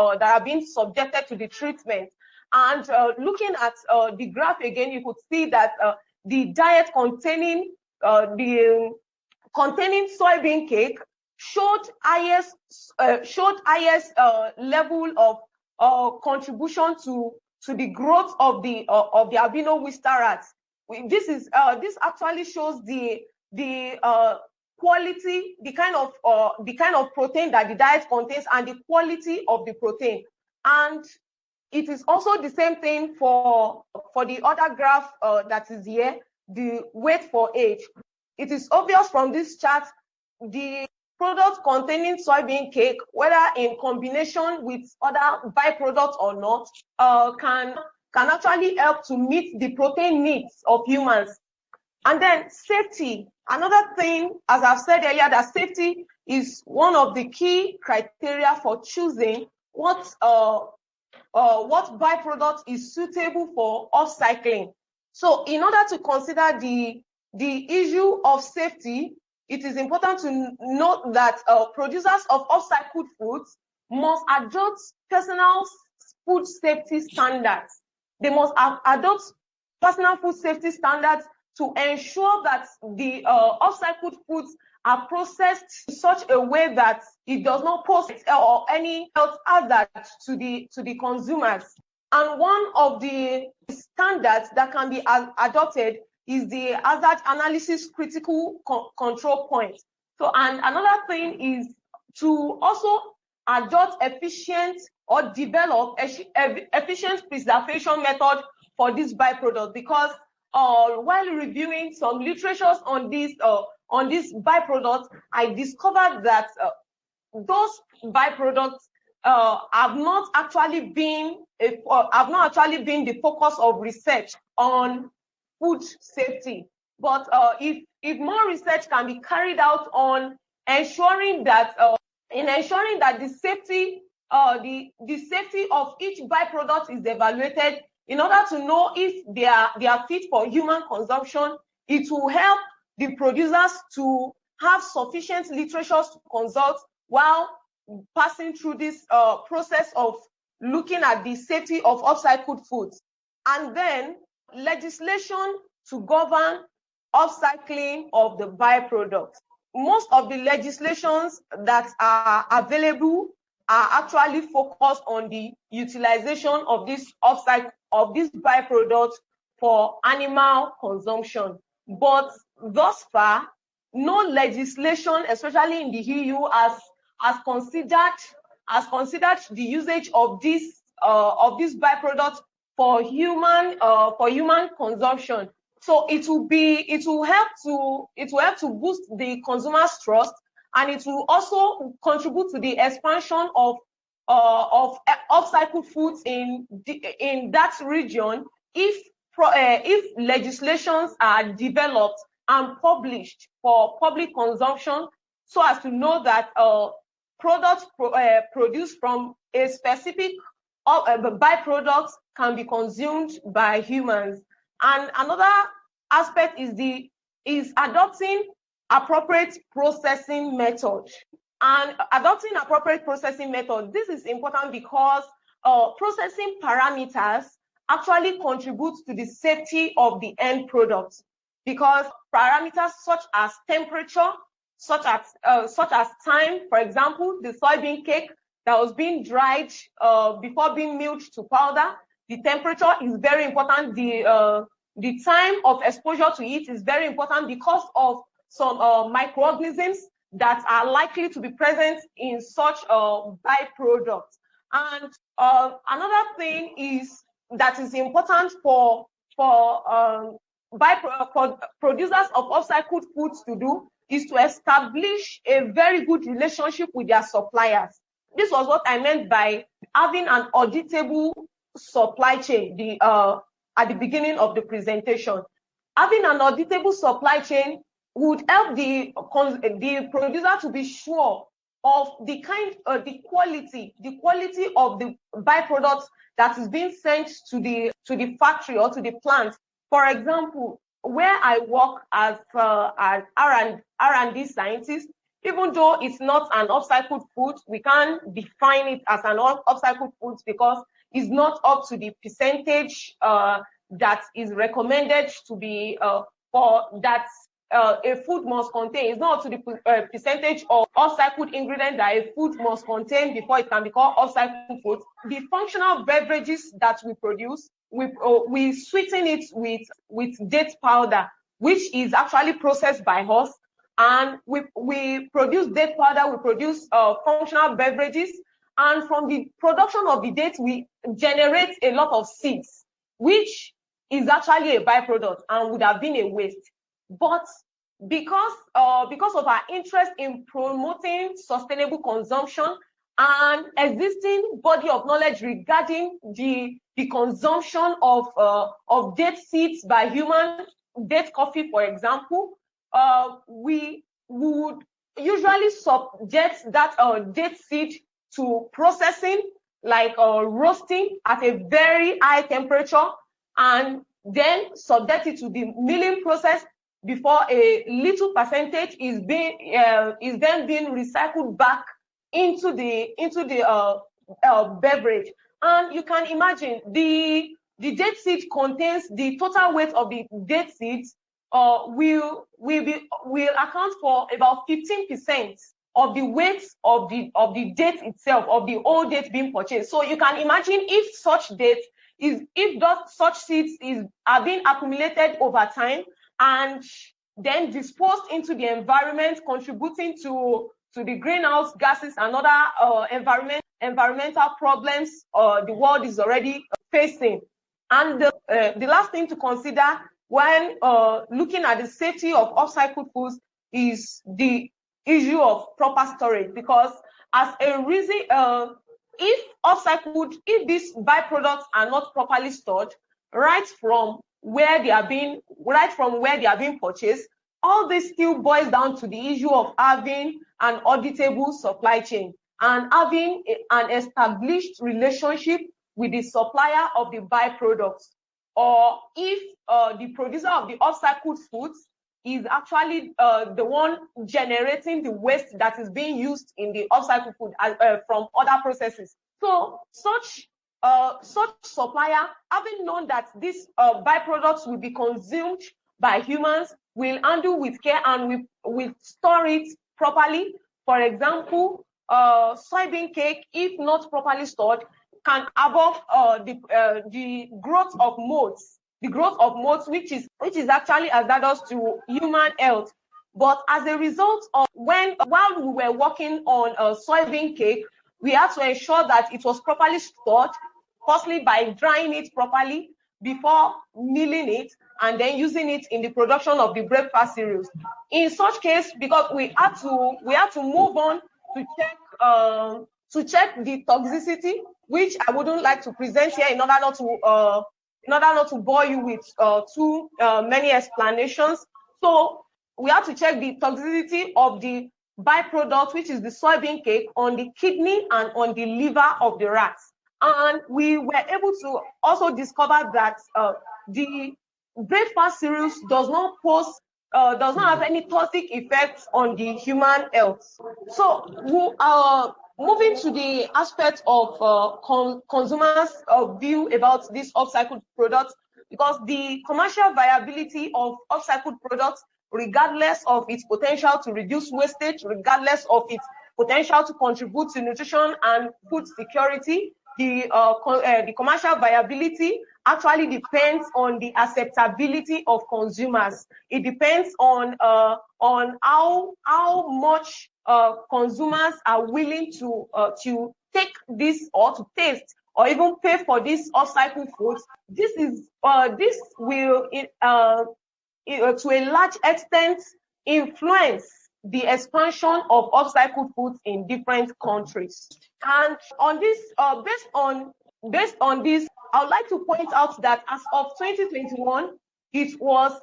subjected to the treatment. And looking at the graph again, you could see that the diet containing soybean cake showed highest level of contribution to the growth of the albino Wister rats. This actually shows the quality, the kind of protein that the diet contains, and the quality of the protein. And it is also the same thing for the other graph that is here, the weight for age. It is obvious from this chart, the products containing soybean cake, whether in combination with other byproducts or not, can actually help to meet the protein needs of humans. And then safety. Another thing, as I've said earlier, that safety is one of the key criteria for choosing what byproduct is suitable for upcycling. So in order to consider the issue of safety, it is important to note that producers of upcycled foods must adopt personal food safety standards. They must adopt personal food safety standards to ensure that the upcycled foods are processed in such a way that it does not pose or any health hazard to the consumers. And one of the standards that can be adopted is the hazard analysis critical control point. So, and another thing is to also adopt efficient or develop efficient preservation method for this byproduct, because while reviewing some literatures on this byproduct, I discovered that those byproducts have not actually been the focus of research on food safety. But if more research can be carried out on ensuring that the safety of each byproduct is evaluated in order to know if they are fit for human consumption, it will help the producers to have sufficient literature to consult while passing through this process of looking at the safety of upcycled foods. And then legislation to govern upcycling of the byproducts. Most of the legislations that are available are actually focused on the utilization of this byproduct for animal consumption. But thus far, no legislation, especially in the EU, has considered the usage of this byproduct for human consumption. So it will help to boost the consumer's trust, and it will also contribute to the expansion of upcycled foods in that region if legislations are developed and published for public consumption, so as to know that products produced from a specific byproduct can be consumed by humans. And another aspect is adopting appropriate processing method. And adopting appropriate processing method, this is important because processing parameters actually contribute to the safety of the end product, because parameters such as temperature, such as time, for example, the soybean cake that was being dried before being milled to powder, the temperature is very important. The time of exposure to it is very important because of some microorganisms that are likely to be present in such byproducts. And another thing that is important for producers of upcycled foods to do is to establish a very good relationship with their suppliers. This was what I meant by having an auditable supply chain at the beginning of the presentation. Having an auditable supply chain would help the producer to be sure of the quality of the byproducts that is being sent to the factory or to the plant. For example, where I work as an R&D scientist, even though it's not an upcycled food, we can't define it as an upcycled food because it's not up to the percentage that is recommended to be a food must contain. It's not up to the percentage of upcycled ingredients that a food must contain before it can be called upcycled food. The functional beverages that we produce, we sweeten it with date powder, which is actually processed by us. And we produce date powder, we produce functional beverages, and from the production of the dates, we generate a lot of seeds, which is actually a byproduct and would have been a waste. But because of our interest in promoting sustainable consumption and existing body of knowledge regarding the consumption of date seeds by human, date coffee, for example, we would usually subject that date seed to processing, like roasting at a very high temperature, and then subject it to the milling process before a little percentage is then being recycled back into the beverage. And you can imagine the date seed contains the total weight of the date seeds will account for about 15% of the weight of the date itself, of the whole date being purchased. So you can imagine if such seeds are being accumulated over time and then disposed into the environment, contributing to the greenhouse gases and other environmental problems the world is already facing. And the last thing to consider when looking at the safety of upcycled foods is the issue of proper storage, because as a reason, if these byproducts are not properly stored, right from where they are being, right from where they are being purchased, all this still boils down to the issue of having an auditable supply chain and having an established relationship with the supplier of the byproducts, or if the producer of the upcycled foods is actually the one generating the waste that is being used in the upcycled food from other processes. So such supplier, having known that these byproducts will be consumed by humans, will handle with care and will store it properly. For example, soybean cake, if not properly stored, can above the growth of motes. The growth of motes, which is actually hazardous to human health. But as a result of while we were working on soybean cake, we had to ensure that it was properly stored, firstly by drying it properly before milling it and then using it in the production of the breakfast cereals. In such case, because we had to move on to check the toxicity, which I wouldn't like to present here in order not to bore you with too many explanations. So we have to check the toxicity of the byproduct, which is the soybean cake, on the kidney and on the liver of the rats. And we were able to also discover that the breakfast cereals does not have any toxic effects on the human health. So moving to the aspect of consumers' view about these upcycled products, because the commercial viability of upcycled products, regardless of its potential to reduce wastage, regardless of its potential to contribute to nutrition and food security, the commercial viability actually depends on the acceptability of consumers. It depends on how much consumers are willing to take this or to taste or even pay for these upcycled foods. This will to a large extent influence the expansion of upcycled foods in different countries. And on this, based on this, I would like to point out that as of 2021, it was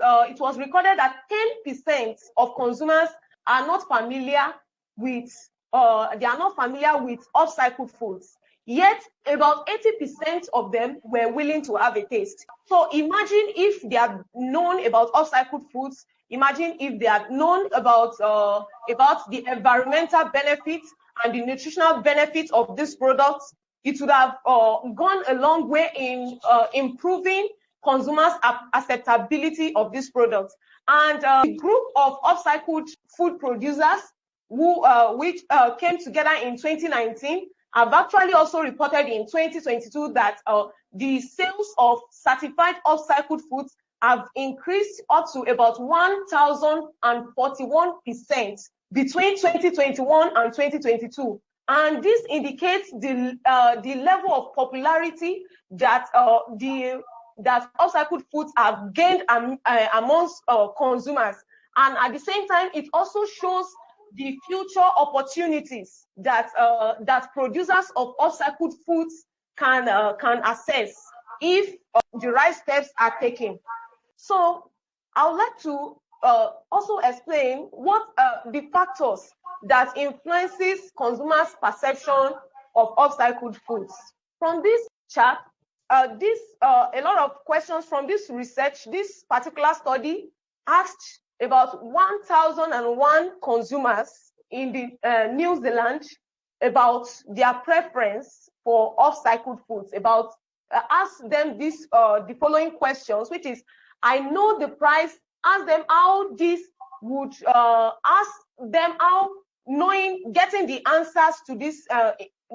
recorded that 10% of consumers are not familiar with upcycled foods. Yet about 80% of them were willing to have a taste. So imagine if they had known about upcycled foods. Imagine if they had known about the environmental benefits and the nutritional benefits of these products. It would have gone a long way in improving consumers' acceptability of these products. And the group of upcycled food producers which came together in 2019 have actually also reported in 2022 that the sales of certified upcycled foods have increased up to about 1,041% between 2021 and 2022. And this indicates the level of popularity that that upcycled foods have gained amongst consumers. And at the same time, it also shows the future opportunities that producers of upcycled foods can assess if the right steps are taken. So I would like to also explain what the factors that influences consumers' perception of upcycled foods. From this chart, a lot of questions from this research, this particular study asked about 1,001 consumers in the New Zealand about their preference for upcycled foods. Ask them the following questions, which is, I know the price. Ask them how this would getting the answers to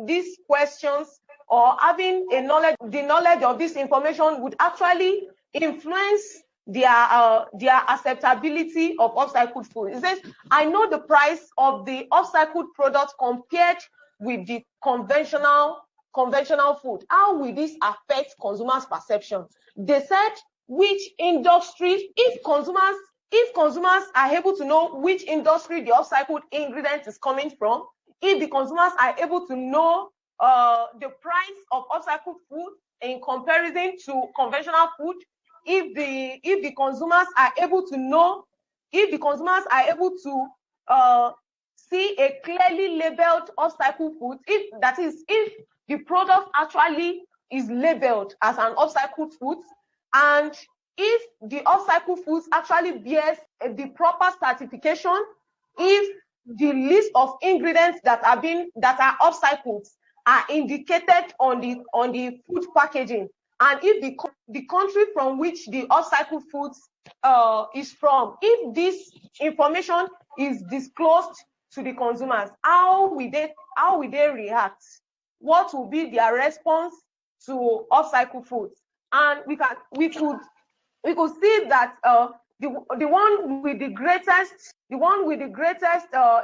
these questions, or having the knowledge of this information would actually influence their acceptability of upcycled food. It says, I know the price of the upcycled product compared with the conventional food. How will this affect consumers' perception? They said, which industry, if consumers are able to know which industry the upcycled ingredient is coming from, if the consumers are able to know the price of upcycled food in comparison to conventional food, if the consumers are able to know, if the consumers are able to see a clearly labeled upcycled food, if the product actually is labeled as an upcycled food, and if the upcycled foods actually bears the proper certification, if the list of ingredients that are upcycled are indicated on the food packaging, and if the country from which the upcycled foods is from, if this information is disclosed to the consumers, how will they react? What will be their response to upcycled foods? And we could see that the one with the greatest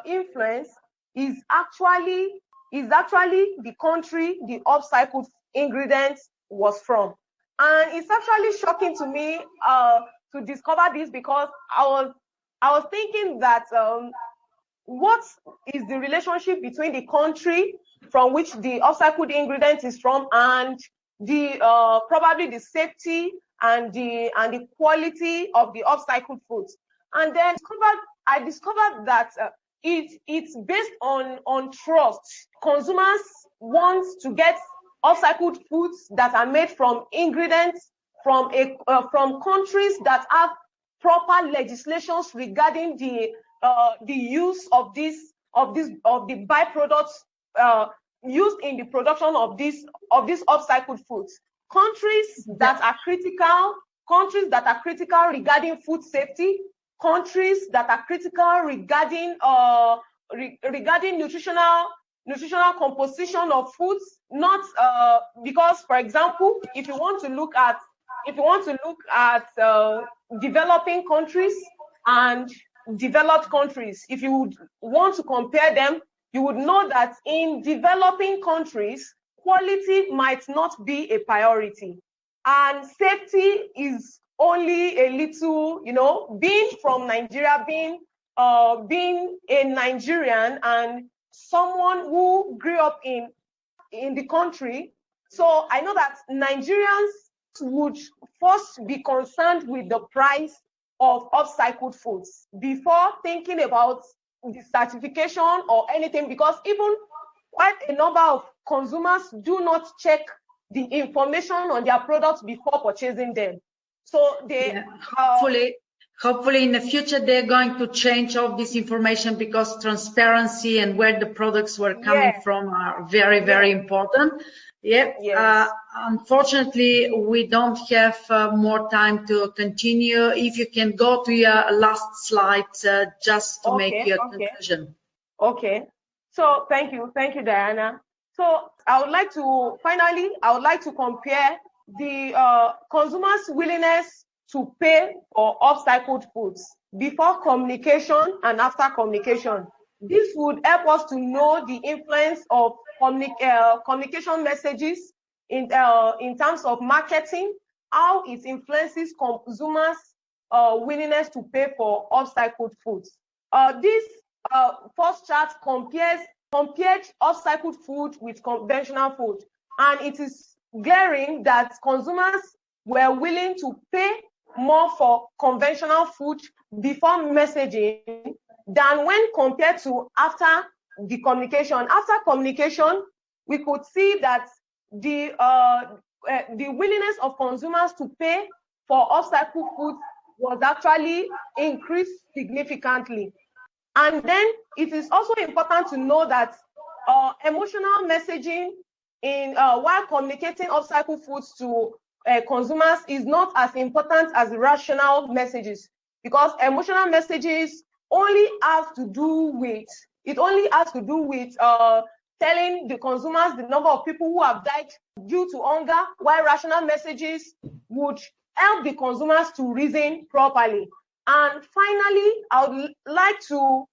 influence is actually the country the upcycled ingredients was from. And it's actually shocking to me to discover this, because I was thinking that what is the relationship between the country from which the upcycled ingredient is from and the probably the safety and the quality of the upcycled foods. And then I discovered that it's based on trust. Consumers want to get upcycled foods that are made from ingredients from countries that have proper legislations regarding the use of the byproducts used in the production of these upcycled foods. Countries that are critical regarding food safety, countries that are critical regarding nutritional composition of foods, not because, for example, if you want to look at developing countries and developed countries, if you would want to compare them, you would know that in developing countries, quality might not be a priority, and safety is only a little, being from Nigeria, being a Nigerian and someone who grew up in the country. So I know that Nigerians would first be concerned with the price of upcycled foods before thinking about the certification or anything, because even quite a number of consumers do not check the information on their products before purchasing them. So they hopefully in the future they're going to change all this information, because transparency and where the products were coming from are very, very important. Yes. Unfortunately, we don't have more time to continue. If you can go to your last slide just to make your conclusion. Okay. So thank you, Diana. So I would like to compare the consumers' willingness to pay for upcycled foods before communication and after communication. This would help us to know the influence of communication messages in terms of marketing, how it influences consumers' willingness to pay for upcycled foods. This first chart compared upcycled food with conventional food, and it is glaring that consumers were willing to pay more for conventional food before messaging than when compared to after the communication. After communication, we could see that the willingness of consumers to pay for upcycled food was actually increased significantly. And then it is also important to know that emotional messaging while communicating upcycled foods to consumers is not as important as rational messages, because emotional messages only have to do with telling the consumers the number of people who have died due to hunger, while rational messages would help the consumers to reason properly. And finally, I would like to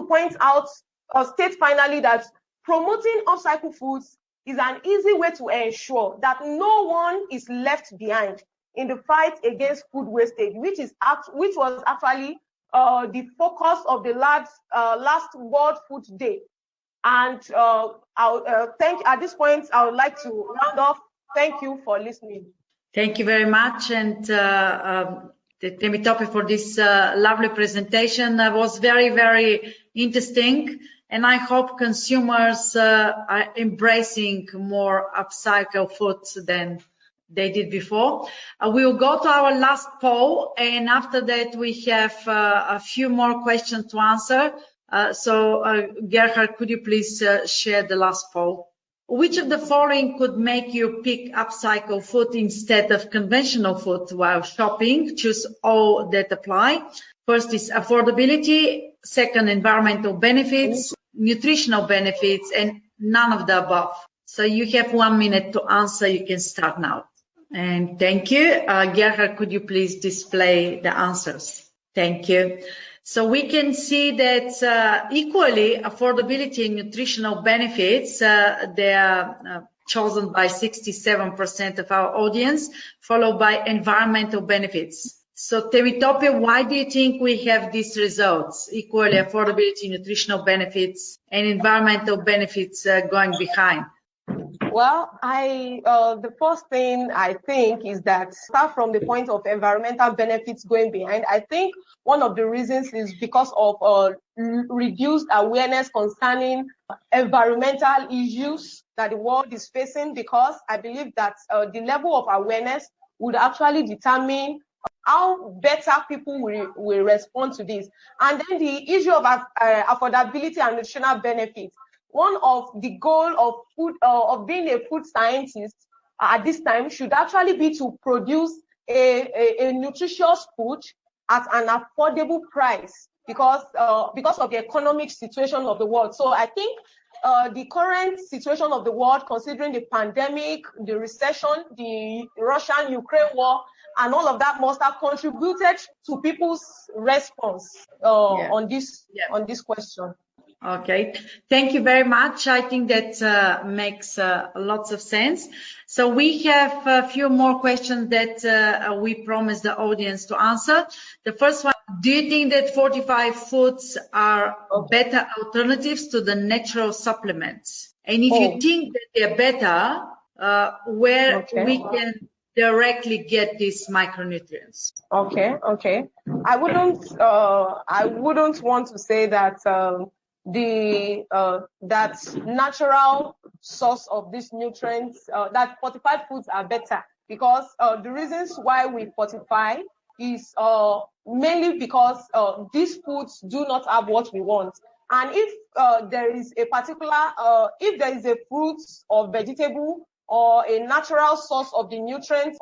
point out or state finally that promoting upcycled foods is an easy way to ensure that no one is left behind in the fight against food wastage, which was actually the focus of the last World Food Day. And at this point, I would like to round off. Thank you for listening. Thank you very much, and Temitope, for this lovely presentation. That was very, very interesting, and I hope consumers are embracing more upcycled foods than they did before. We will go to our last poll, and after that we have a few more questions to answer. Gerhard, could you please share the last poll? Which of the following could make you pick upcycled food instead of conventional food while shopping? Choose all that apply. First is affordability, second environmental benefits, nutritional benefits, and none of the above. So you have 1 minute to answer. You can start now. And thank you. Gerhard, could you please display the answers? Thank you. So we can see that equally affordability and nutritional benefits, they are chosen by 67% of our audience, followed by environmental benefits. So Temitope, why do you think we have these results? Equally affordability, nutritional benefits, and environmental benefits going behind? Well, the first thing I think is that, start from the point of environmental benefits going behind. I think one of the reasons is because of reduced awareness concerning environmental issues that the world is facing, because I believe that the level of awareness would actually determine how better people will respond to this. And then the issue of affordability and nutritional benefits. One of the goal of food, of being a food scientist at this time should actually be to produce a nutritious food at an affordable price, because of the economic situation of the world. So I think the current situation of the world, considering the pandemic, the recession, the Russian-Ukraine war, and all of that, must have contributed to people's response on this question. Okay, thank you very much. I think that makes lots of sense. So we have a few more questions that we promised the audience to answer. The first one, do you think that fortified foods are better alternatives to the natural supplements? And if you think that they're better, where we can directly get these micronutrients? Okay. I wouldn't want to say that that natural source of these nutrients, that fortified foods are better, because the reasons why we fortify is mainly because these foods do not have what we want. And if there is a particular, if there is a fruit or vegetable or a natural source of the nutrients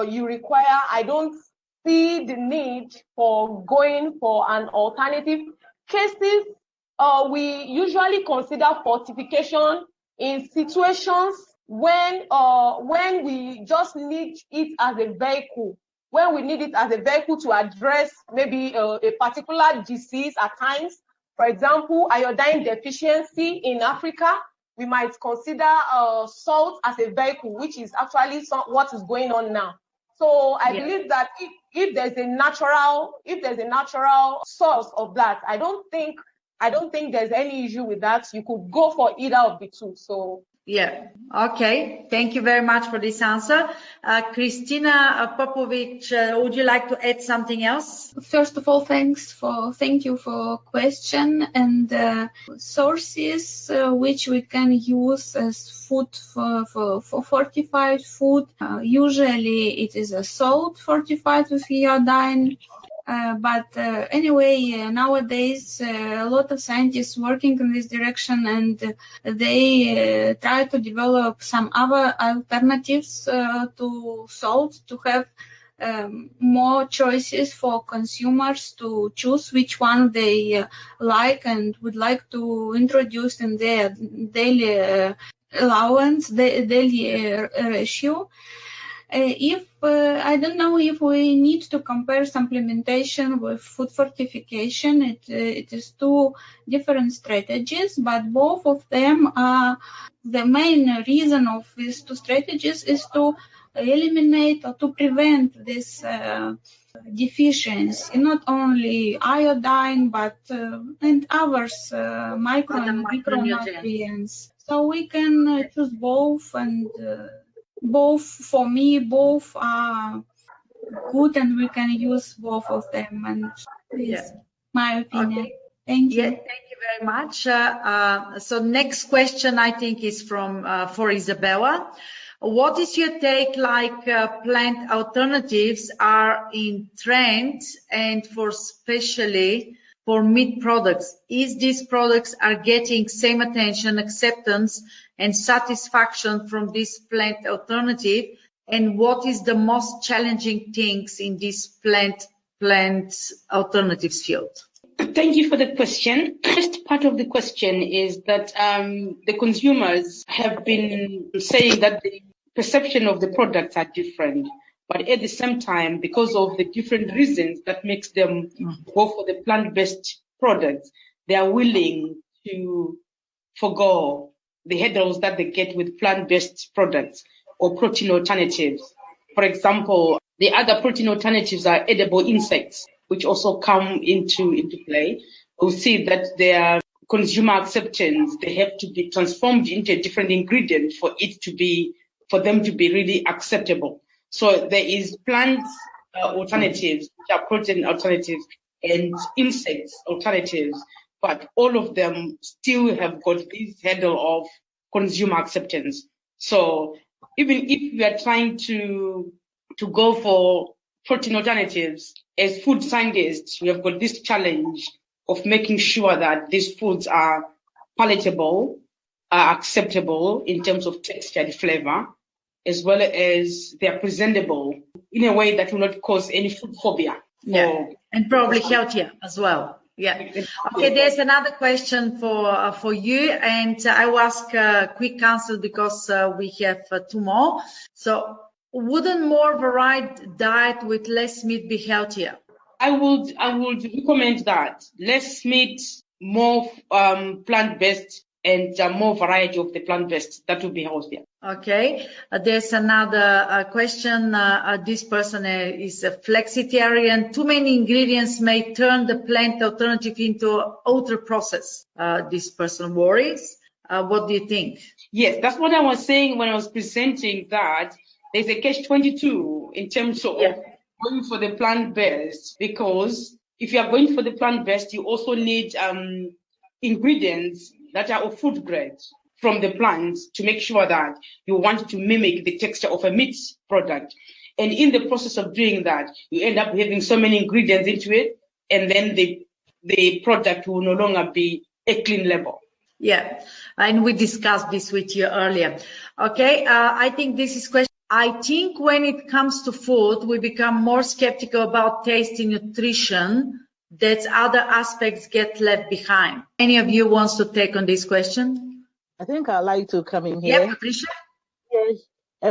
you require, I don't see the need for going for an alternative. Cases, we usually consider fortification in situations when we just need it as a vehicle. When we need it as a vehicle to address maybe a particular disease at times. For example, iodine deficiency in Africa, we might consider salt as a vehicle, which is actually what is going on now. So I believe that if there's a natural source of that, I don't think there's any issue with that. You could go for either of the two. So yeah. Okay. Thank you very much for this answer. Christina Popovic, would you like to add something else? First of all, thank you for question and sources which we can use as food for fortified food. Usually it is a salt fortified with iodine. But anyway, nowadays a lot of scientists working in this direction, and they try to develop some other alternatives to salt, to have more choices for consumers to choose which one they like and would like to introduce in their daily allowance, daily ratio. I don't know if we need to compare supplementation with food fortification. It is two different strategies, but both of them are the main reason of these two strategies is to eliminate or to prevent this deficiency, not only iodine but and others, micronutrients. So we can choose both and both, for me, both are good and we can use both of them. And this is my opinion. Okay. Thank you. Yeah, thank you very much. So next question, I think, is for Isabella. What is your take, like plant alternatives are in trend and for especially for meat products? Is these products are getting same attention, acceptance and satisfaction from this plant alternative? And what is the most challenging things in this plant alternatives field? Thank you for the question. First part of the question is that the consumers have been saying that the perception of the products are different, but at the same time, because of the different reasons that makes them go for the plant-based products, they are willing to forgo the hurdles that they get with plant-based products or protein alternatives. For example, the other protein alternatives are edible insects, which also come into play. We'll see that their consumer acceptance, they have to be transformed into a different ingredient for them to be really acceptable. So there is plant alternatives, which are protein alternatives, and insects alternatives, but all of them still have got this hurdle of consumer acceptance. So even if we are trying to go for protein alternatives, as food scientists, we have got this challenge of making sure that these foods are palatable, are acceptable in terms of texture and flavor, as well as they are presentable in a way that will not cause any food phobia. Yeah, and probably healthier as well. Yeah. Okay, there's another question for you, and I will ask a quick answer because we have two more. So, wouldn't more varied diet with less meat be healthier? I would recommend that less meat, more plant-based, and more variety of the plant-based. That would be healthier. Okay, there's another question. This person is a flexitarian. Too many ingredients may turn the plant alternative into ultra process. This person worries. What do you think? Yes, that's what I was saying when I was presenting that there's a catch-22 in terms of going for the plant-based, because if you are going for the plant-based, you also need ingredients that are of food grade from the plants to make sure that you want to mimic the texture of a meat product. And in the process of doing that, you end up having so many ingredients into it, and then the product will no longer be a clean label. Yeah, and we discussed this with you earlier. Okay, I think this is question. I think when it comes to food, we become more skeptical about taste and nutrition, that other aspects get left behind. Any of you wants to take on this question? I think I'd like to come in here. Yeah, Patricia? Yes.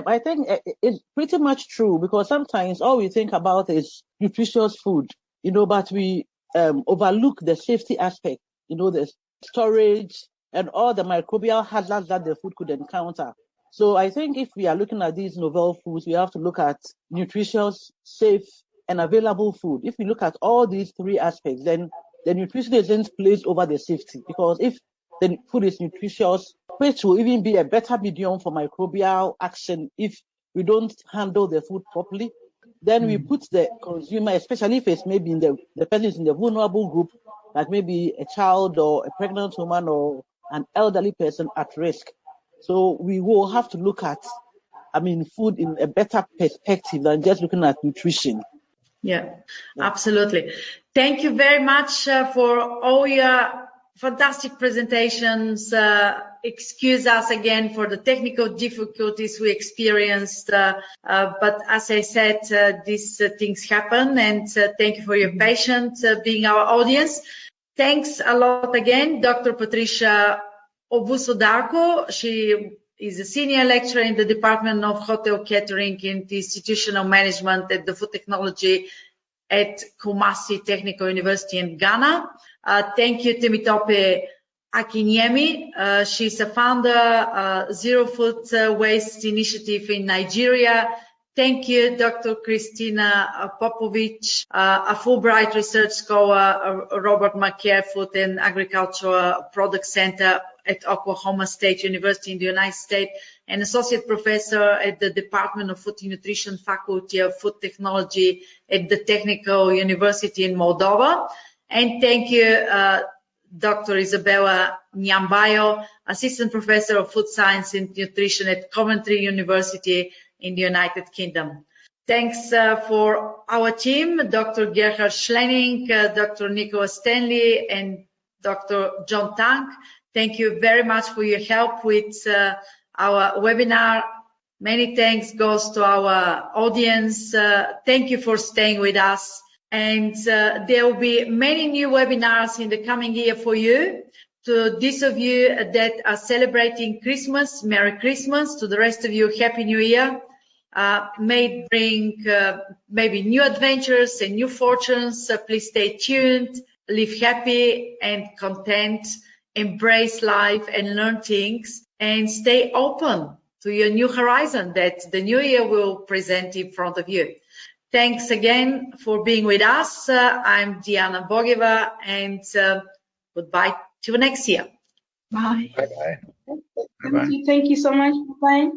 I think it's pretty much true, because sometimes all we think about is nutritious food, but we overlook the safety aspect, the storage and all the microbial hazards that the food could encounter. So I think if we are looking at these novel foods, we have to look at nutritious, safe, and available food. If we look at all these three aspects, then the nutrition isn't placed over the safety, because if the food is nutritious, which will even be a better medium for microbial action if we don't handle the food properly, then we put the consumer, especially if it's maybe the person is in the vulnerable group, like maybe a child or a pregnant woman or an elderly person, at risk. So we will have to look at, food in a better perspective than just looking at nutrition. Yeah, absolutely. Thank you very much for all your fantastic presentations. Excuse us again for the technical difficulties we experienced, but as I said, these things happen, and thank you for your patience being our audience. Thanks a lot again, Dr. Patricia Ovuso-Darko. She is a senior lecturer in the Department of Hotel Catering and Institutional Management at the Food Technology at Kumasi Technical University in Ghana. Thank you, Temitope Akinyemi. She's a founder, Zero Food Waste Initiative in Nigeria. Thank you, Dr. Christina Popovic, a Fulbright Research Scholar, Robert McCare Food and Agricultural Product Center at Oklahoma State University in the United States. and Associate Professor at the Department of Food and Nutrition, Faculty of Food Technology at the Technical University in Moldova. And thank you, Dr. Isabella Nyambayo, Assistant Professor of Food Science and Nutrition at Coventry University in the United Kingdom. Thanks for our team, Dr. Gerhard Schlenning, Dr. Nicholas Stanley, and Dr. John Tang. Thank you very much for your help with our webinar. Many thanks goes to our audience. Thank you for staying with us. And there will be many new webinars in the coming year for you. To those of you that are celebrating Christmas, Merry Christmas. To the rest of you, Happy New Year. May bring maybe new adventures and new fortunes. Please stay tuned, live happy and content, embrace life and learn things, and stay open to your new horizon that the new year will present in front of you. Thanks again for being with us. I'm Diana Bogeva, and goodbye till next year. Bye. Bye-bye. Thank you so much. Bye.